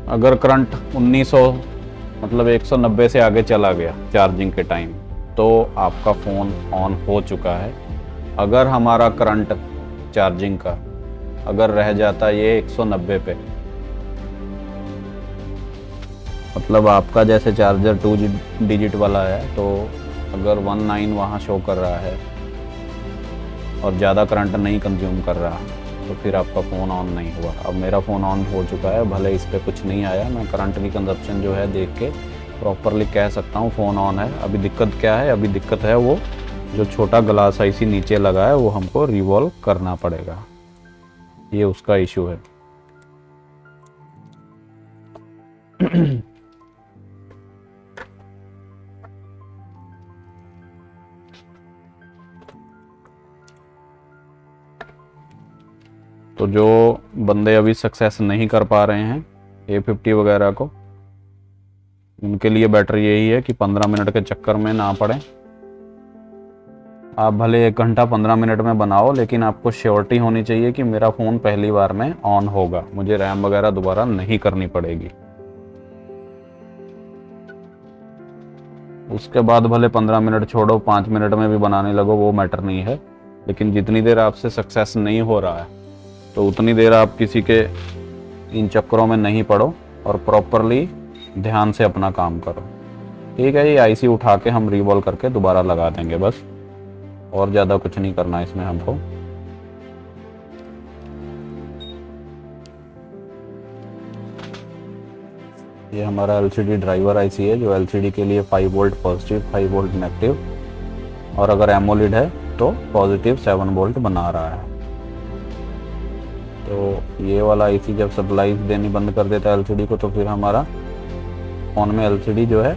अगर करंट 1900 मतलब 190 से आगे चला गया चार्जिंग के टाइम तो आपका फ़ोन ऑन हो चुका है। अगर हमारा करंट चार्जिंग का अगर रह जाता ये 190 पे, मतलब आपका जैसे चार्जर 2 डिजिट वाला है, तो अगर 19 वहाँ शो कर रहा है और ज़्यादा करंट नहीं कंज्यूम कर रहा तो फिर आपका फ़ोन ऑन नहीं हुआ। अब मेरा फ़ोन ऑन हो चुका है, भले इस पर कुछ नहीं आया, मैं करंट की कंजप्शन जो है देख के प्रॉपरली कह सकता हूँ फ़ोन ऑन है। अभी दिक्कत क्या है? अभी दिक्कत है वो जो छोटा ग्लास आईसी नीचे लगा है वो हमको रिवॉल्व करना पड़ेगा, ये उसका इशू है। तो जो बंदे अभी सक्सेस नहीं कर पा रहे हैं A50 वगैरह को, उनके लिए बेटर यही है कि 15 मिनट के चक्कर में ना पड़े। आप भले 1 घंटा 15 मिनट में बनाओ, लेकिन आपको श्योरिटी होनी चाहिए कि मेरा फ़ोन पहली बार में ऑन होगा, मुझे रैम वगैरह दोबारा नहीं करनी पड़ेगी। उसके बाद भले 15 मिनट छोड़ो, 5 मिनट में भी बनाने लगो, वो मैटर नहीं है। लेकिन जितनी देर आपसे सक्सेस नहीं हो रहा है तो उतनी देर आप किसी के इन चक्करों में नहीं पड़ो और प्रॉपरली ध्यान से अपना काम करो। ठीक है, ये आईसी उठा के हम रिवॉल्व करके दोबारा लगा देंगे बस, और ज़्यादा कुछ नहीं करना इसमें हमको। ये हमारा LCD ड्राइवर आईसी है जो LCD के लिए 5 वोल्ट पॉजिटिव 5 वोल्ट नेगेटिव, और अगर एमोलेड है तो पॉजिटिव 7 वोल्ट बना रहा है। तो ये वाला आईसी जब सप्लाई देनी बंद कर देता है LCD को तो फिर हमारा फ़ोन में LCD जो है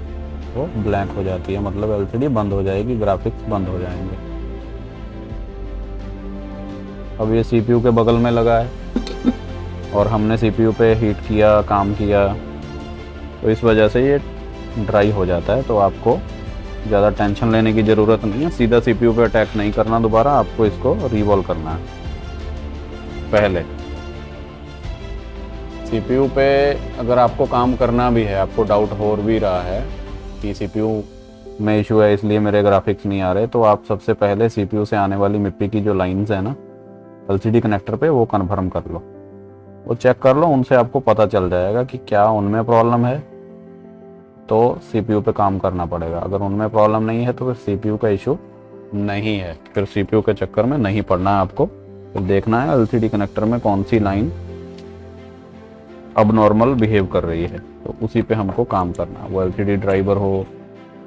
वो ब्लैंक हो जाती है, मतलब LCD बंद हो जाएगी, ग्राफिक्स बंद हो जाएंगे। अब ये CPU के बगल में लगा है और हमने CPU पे हीट किया, काम किया, तो इस वजह से ये ड्राई हो जाता है। तो आपको ज़्यादा टेंशन लेने की ज़रूरत नहीं है, सीधा CPU पे अटैक नहीं करना दोबारा, आपको इसको रिवॉल्व करना है। पहले CPU पे अगर आपको काम करना भी है, आपको डाउट हो भी रहा है कि CPU में इशू है इसलिए मेरे ग्राफिक्स नहीं आ रहे, तो आप सबसे पहले CPU से आने वाली मिप्पी की जो लाइंस है ना LCD कनेक्टर पे, वो कन्फर्म कर लो, वो चेक कर लो, उनसे आपको पता चल जाएगा कि क्या उनमें प्रॉब्लम है, तो CPU पे काम करना पड़ेगा। अगर उनमें प्रॉब्लम नहीं है तो फिर CPU का इशू नहीं है, फिर CPU के चक्कर में नहीं पड़ना है आपको। फिर देखना है LCD कनेक्टर में कौन सी लाइन अब नॉर्मल बिहेव कर रही है, तो उसी पे हमको काम करना है। वो LCD ड्राइवर हो,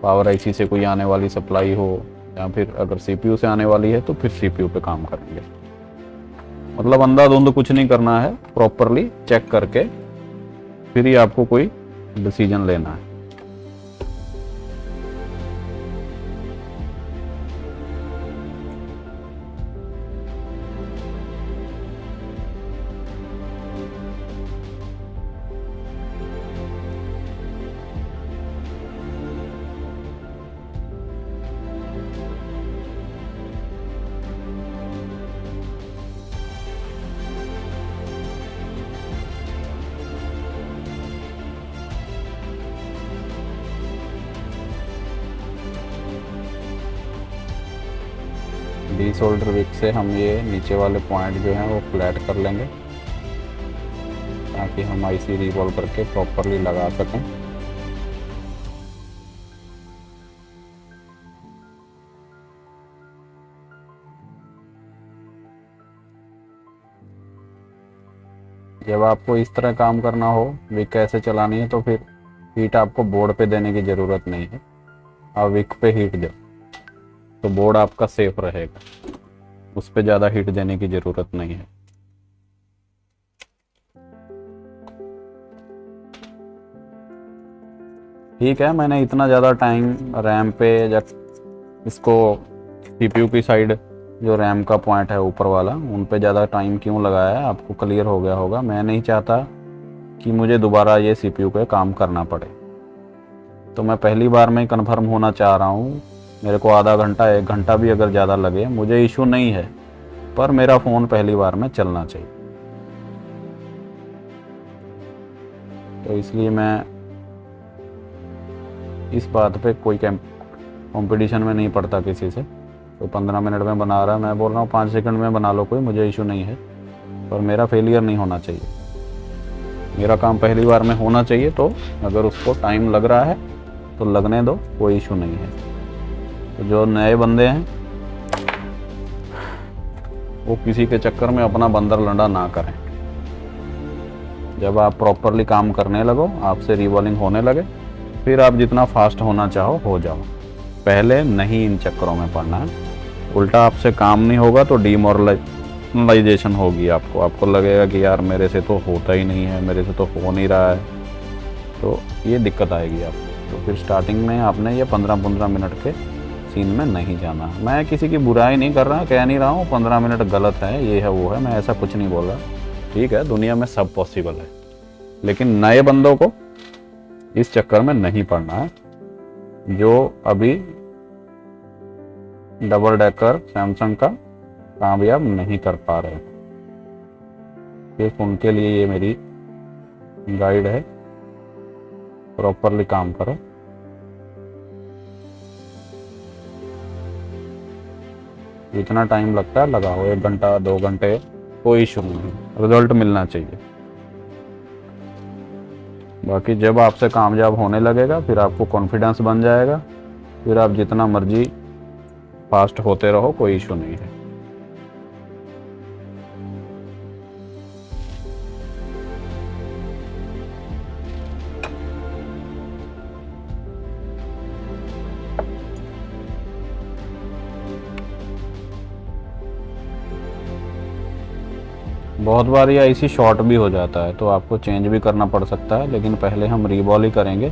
पावर आईसी से कोई आने वाली सप्लाई हो, या फिर अगर CPU से आने वाली है तो फिर CPU पे काम करेंगे। मतलब अंधाधुंध कुछ नहीं करना है, प्रॉपरली चेक करके फिर ही आपको कोई डिसीजन लेना है। डीसोल्डर विक से हम ये नीचे वाले पॉइंट जो हैं वो फ्लैट कर लेंगे ताकि हम आईसी रिवॉल्व करके प्रॉपरली लगा सकें। जब आपको इस तरह काम करना हो विक कैसे चलानी है, तो फिर हीट आपको बोर्ड पे देने की ज़रूरत नहीं है, आप विक पे हीट दो तो बोर्ड आपका सेफ रहेगा, उस पर ज़्यादा हीट देने की ज़रूरत नहीं है। ठीक है, मैंने इतना ज़्यादा टाइम रैम पे या इसको सीपीयू की साइड जो रैम का पॉइंट है ऊपर वाला, उन पे ज़्यादा टाइम क्यों लगाया है, आपको क्लियर हो गया होगा। मैं नहीं चाहता कि मुझे दोबारा ये सीपीयू पे काम करना पड़े, तो मैं पहली बार में कन्फर्म होना चाह रहा हूँ। मेरे को आधा घंटा 1 घंटा भी अगर ज़्यादा लगे मुझे इशू नहीं है, पर मेरा फ़ोन पहली बार में चलना चाहिए। तो इसलिए मैं इस बात पे कोई कंपटीशन में नहीं पड़ता किसी से। तो 15 मिनट में बना रहा है, मैं बोल रहा हूँ 5 सेकंड में बना लो, कोई मुझे इशू नहीं है, पर मेरा फेलियर नहीं होना चाहिए। मेरा काम पहली बार में होना चाहिए, तो अगर उसको टाइम लग रहा है तो लगने दो, कोई इशू नहीं है। तो जो नए बंदे हैं वो किसी के चक्कर में अपना बंदर लंडा ना करें। जब आप प्रॉपरली काम करने लगो, आपसे रीबॉलिंग होने लगे, फिर आप जितना फास्ट होना चाहो हो जाओ। पहले नहीं इन चक्करों में पड़ना है, उल्टा आपसे काम नहीं होगा तो डीमोरलाइजेशन होगी। आपको लगेगा कि यार मेरे से तो होता ही नहीं है, मेरे से तो हो नहीं रहा है, तो ये दिक्कत आएगी आपको। तो फिर स्टार्टिंग में आपने ये 15-15 मिनट के सीन में नहीं जाना। मैं किसी की बुराई नहीं कर रहा, कह नहीं रहा हूँ 15 मिनट गलत है, ये है वो है, मैं ऐसा कुछ नहीं बोल रहा। ठीक है, दुनिया में सब पॉसिबल है, लेकिन नए बंदों को इस चक्कर में नहीं पड़ना है। जो अभी डबल डेकर सैमसंग का कामयाब नहीं कर पा रहे, सिर्फ उनके लिए ये मेरी गाइड है। प्रॉपरली काम करो। जितना टाइम लगता है लगाओ, 1 घंटा 2 घंटे, कोई इशू नहीं, रिजल्ट मिलना चाहिए। बाकी जब आपसे कामयाब होने लगेगा फिर आपको कॉन्फिडेंस बन जाएगा, फिर आप जितना मर्जी फास्ट होते रहो, कोई इशू नहीं है। बहुत बार ये ऐसी शॉर्ट भी हो जाता है, तो आपको चेंज भी करना पड़ सकता है, लेकिन पहले हम रीबॉल ही करेंगे।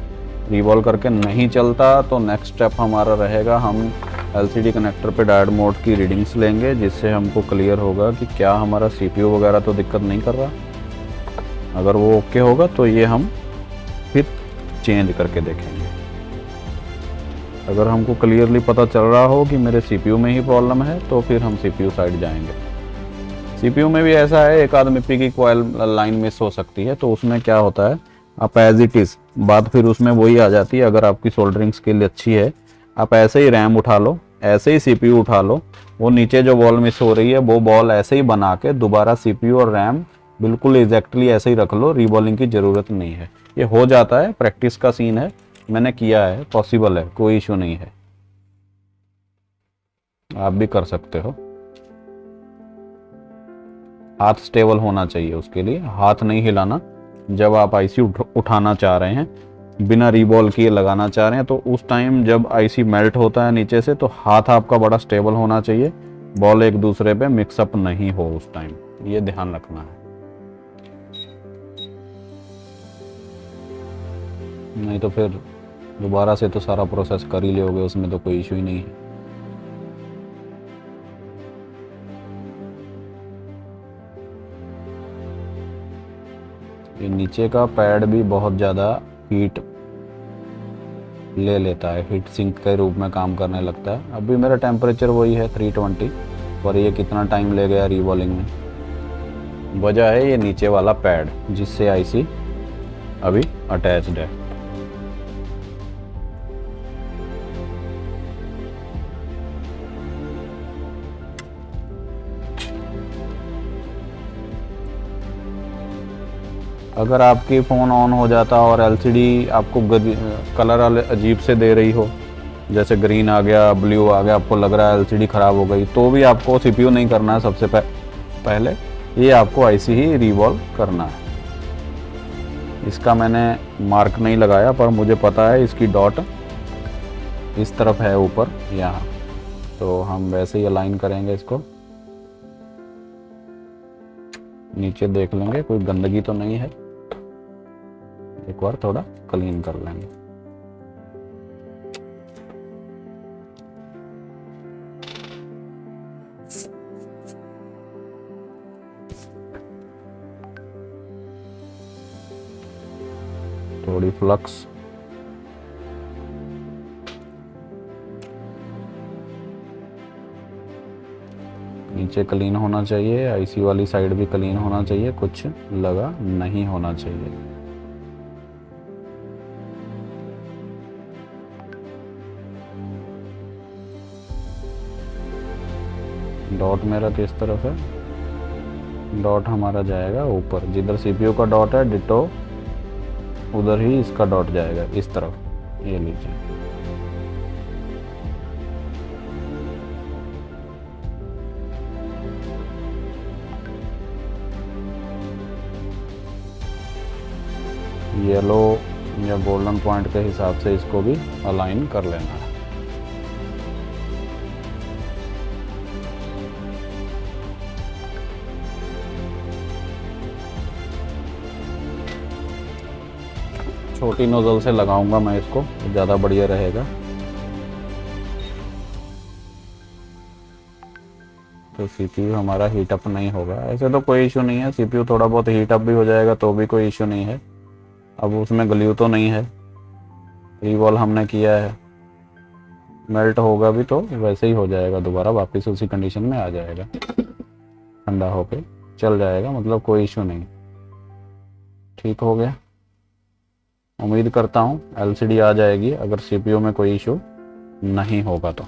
रीबॉल करके नहीं चलता तो नेक्स्ट स्टेप हमारा रहेगा, हम एलसीडी कनेक्टर पे डायोड मोड की रीडिंग्स लेंगे, जिससे हमको क्लियर होगा कि क्या हमारा सीपीयू वगैरह तो दिक्कत नहीं कर रहा। अगर वो ओके होगा तो ये हम फिर चेंज करके देखेंगे। अगर हमको क्लियरली पता चल रहा हो कि मेरे सीपीयू में ही प्रॉब्लम है, तो फिर हम सीपीयू साइड जाएंगे। सीपीयू में भी ऐसा है, एक आध मिप्पी की कॉइल लाइन मिस हो सकती है, तो उसमें क्या होता है, आप एज इट इज़ बात फिर उसमें वही आ जाती है। अगर आपकी सोल्डरिंग स्किल अच्छी है, आप ऐसे ही रैम उठा लो, ऐसे ही सीपीयू उठा लो, वो नीचे जो बॉल मिस हो रही है वो बॉल ऐसे ही बना के दोबारा सीपीयू और रैम बिल्कुल एग्जैक्टली ऐसे ही रख लो, रीबॉलिंग की ज़रूरत नहीं है। ये हो जाता है, प्रैक्टिस का सीन है, मैंने किया है, पॉसिबल है, कोई इशू नहीं है, आप भी कर सकते हो। हाथ स्टेबल होना चाहिए, उसके लिए हाथ नहीं हिलाना। जब आप आईसी उठाना चाह रहे हैं, बिना रीबॉल किए लगाना चाह रहे हैं, तो उस टाइम जब आईसी मेल्ट होता है नीचे से, तो हाथ आपका बड़ा स्टेबल होना चाहिए, बॉल एक दूसरे पे मिक्सअप नहीं हो उस टाइम, ये ध्यान रखना है। नहीं तो फिर दोबारा से तो सारा प्रोसेस कर ही लोगे, उसमें तो कोई इशू ही नहीं है। ये नीचे का पैड भी बहुत ज़्यादा हीट ले लेता है, हीट सिंक के रूप में काम करने लगता है। अभी मेरा टेम्परेचर वही है 320, पर ये कितना टाइम ले गया रीबॉलिंग में, वजह है ये नीचे वाला पैड जिससे आईसी अभी अटैच्ड है। अगर आपकी फ़ोन ऑन हो जाता और एलसीडी आपको कलर अजीब से दे रही हो, जैसे ग्रीन आ गया, ब्लू आ गया, आपको लग रहा है एलसीडी ख़राब हो गई, तो भी आपको सीपीयू नहीं करना है। सबसे पहले ये आपको आईसी ही रीबॉल करना है। इसका मैंने मार्क नहीं लगाया, पर मुझे पता है इसकी डॉट इस तरफ है ऊपर यहाँ, तो हम वैसे ही अलाइन करेंगे इसको। नीचे देख लेंगे कोई गंदगी तो नहीं है, एक बार थोड़ा क्लीन कर लेंगे। थोड़ी फ्लक्स, नीचे क्लीन होना चाहिए, आईसी वाली साइड भी क्लीन होना चाहिए, कुछ लगा नहीं होना चाहिए। डॉट मेरा किस तरफ है, डॉट हमारा जाएगा ऊपर, जिधर सीपीयू का डॉट है डिटो उधर ही इसका डॉट जाएगा इस तरफ, ये लीजिए। येलो या गोल्डन पॉइंट के हिसाब से इसको भी अलाइन कर लेना है। छोटी नोजल से लगाऊंगा मैं इसको, ज़्यादा बढ़िया रहेगा। तो सीपीयू हमारा हीट अप नहीं होगा। ऐसे तो कोई इशू नहीं है, सीपीयू थोड़ा बहुत हीट अप भी हो जाएगा तो भी कोई इशू नहीं है। अब उसमें ग्लू तो नहीं है, रिवॉल्व हमने किया है, मेल्ट होगा भी तो वैसे ही हो जाएगा, दोबारा वापस उसी कंडीशन में आ जाएगा, ठंडा होके चल जाएगा, मतलब कोई इशू नहीं। ठीक हो गया, उम्मीद करता हूँ एलसीडी आ जाएगी अगर सीपीयू में कोई इशू नहीं होगा तो।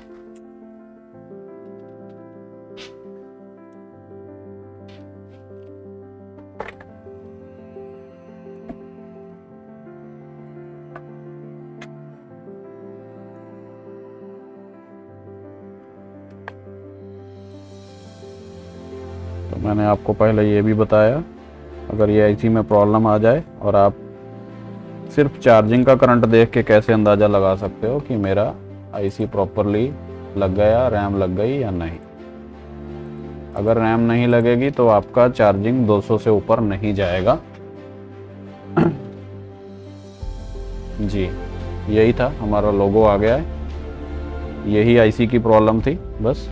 मैंने आपको पहले ये भी बताया, अगर ये आईसी में प्रॉब्लम आ जाए और आप सिर्फ चार्जिंग का करंट देख के कैसे अंदाज़ा लगा सकते हो कि मेरा आईसी प्रॉपरली लग गया, रैम लग गई या नहीं। अगर रैम नहीं लगेगी तो आपका चार्जिंग 200 से ऊपर नहीं जाएगा। जी, यही था, हमारा लोगो आ गया है। यही आईसी की प्रॉब्लम थी, बस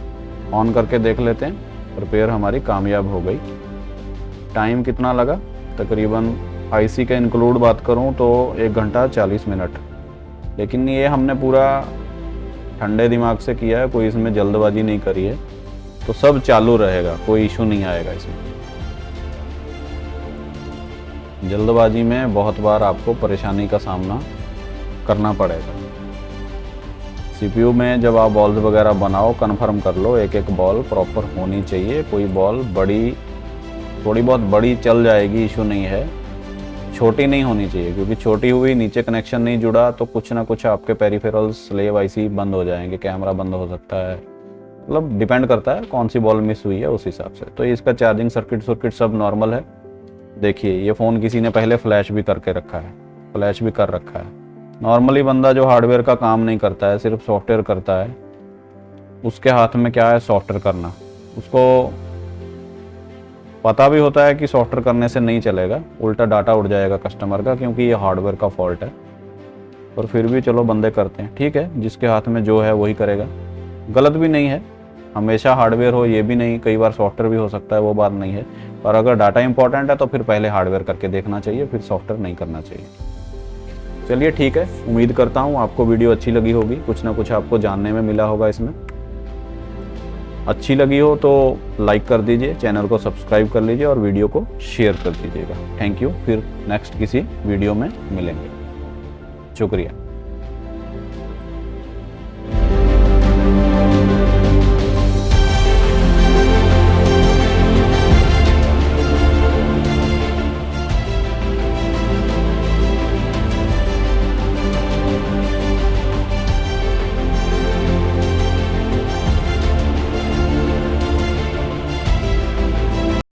ऑन करके देख लेते हैं। रिपेयर हमारी कामयाब हो गई। टाइम कितना लगा, तकरीबन आईसी का इंक्लूड बात करूं तो 1 घंटा 40 मिनट, लेकिन ये हमने पूरा ठंडे दिमाग से किया है, कोई इसमें जल्दबाजी नहीं करी है, तो सब चालू रहेगा, कोई इशू नहीं आएगा इसमें। जल्दबाजी में बहुत बार आपको परेशानी का सामना करना पड़ेगा। सीपीयू में जब आप बॉल्स वगैरह बनाओ, कन्फर्म कर लो एक एक बॉल प्रॉपर होनी चाहिए। कोई बॉल बड़ी, थोड़ी बहुत बड़ी चल जाएगी, इशू नहीं है, छोटी नहीं होनी चाहिए, क्योंकि छोटी हुई, नीचे कनेक्शन नहीं जुड़ा तो कुछ ना कुछ आपके पेरिफेरल्स, स्लेव आईसी बंद हो जाएंगे, कैमरा बंद हो सकता है, मतलब डिपेंड करता है कौन सी बॉल मिस हुई है उस हिसाब से। तो इसका चार्जिंग सर्किट सब नॉर्मल है। देखिए, ये फ़ोन किसी ने पहले फ्लैश भी करके रखा है, फ्लैश भी कर रखा है। नॉर्मली बंदा जो हार्डवेयर का काम नहीं करता है, सिर्फ सॉफ्टवेयर करता है, उसके हाथ में क्या है, सॉफ्टवेयर करना। उसको पता भी होता है कि सॉफ्टवेयर करने से नहीं चलेगा, उल्टा डाटा उड़ जाएगा कस्टमर का, क्योंकि ये हार्डवेयर का फॉल्ट है। और फिर भी चलो बंदे करते हैं, ठीक है, जिसके हाथ में जो है वही करेगा। गलत भी नहीं है, हमेशा हार्डवेयर हो ये भी नहीं, कई बार सॉफ्टवेयर भी हो सकता है, वो बात नहीं है। पर अगर डाटा इंपॉर्टेंट है तो फिर पहले हार्डवेयर करके देखना चाहिए, फिर सॉफ्टवेयर नहीं करना चाहिए। चलिए ठीक है, उम्मीद करता हूँ आपको वीडियो अच्छी लगी होगी, कुछ ना कुछ आपको जानने में मिला होगा इसमें। अच्छी लगी हो तो लाइक कर दीजिए, चैनल को सब्सक्राइब कर लीजिए और वीडियो को शेयर कर दीजिएगा। थैंक यू, फिर नेक्स्ट किसी वीडियो में मिलेंगे। शुक्रिया।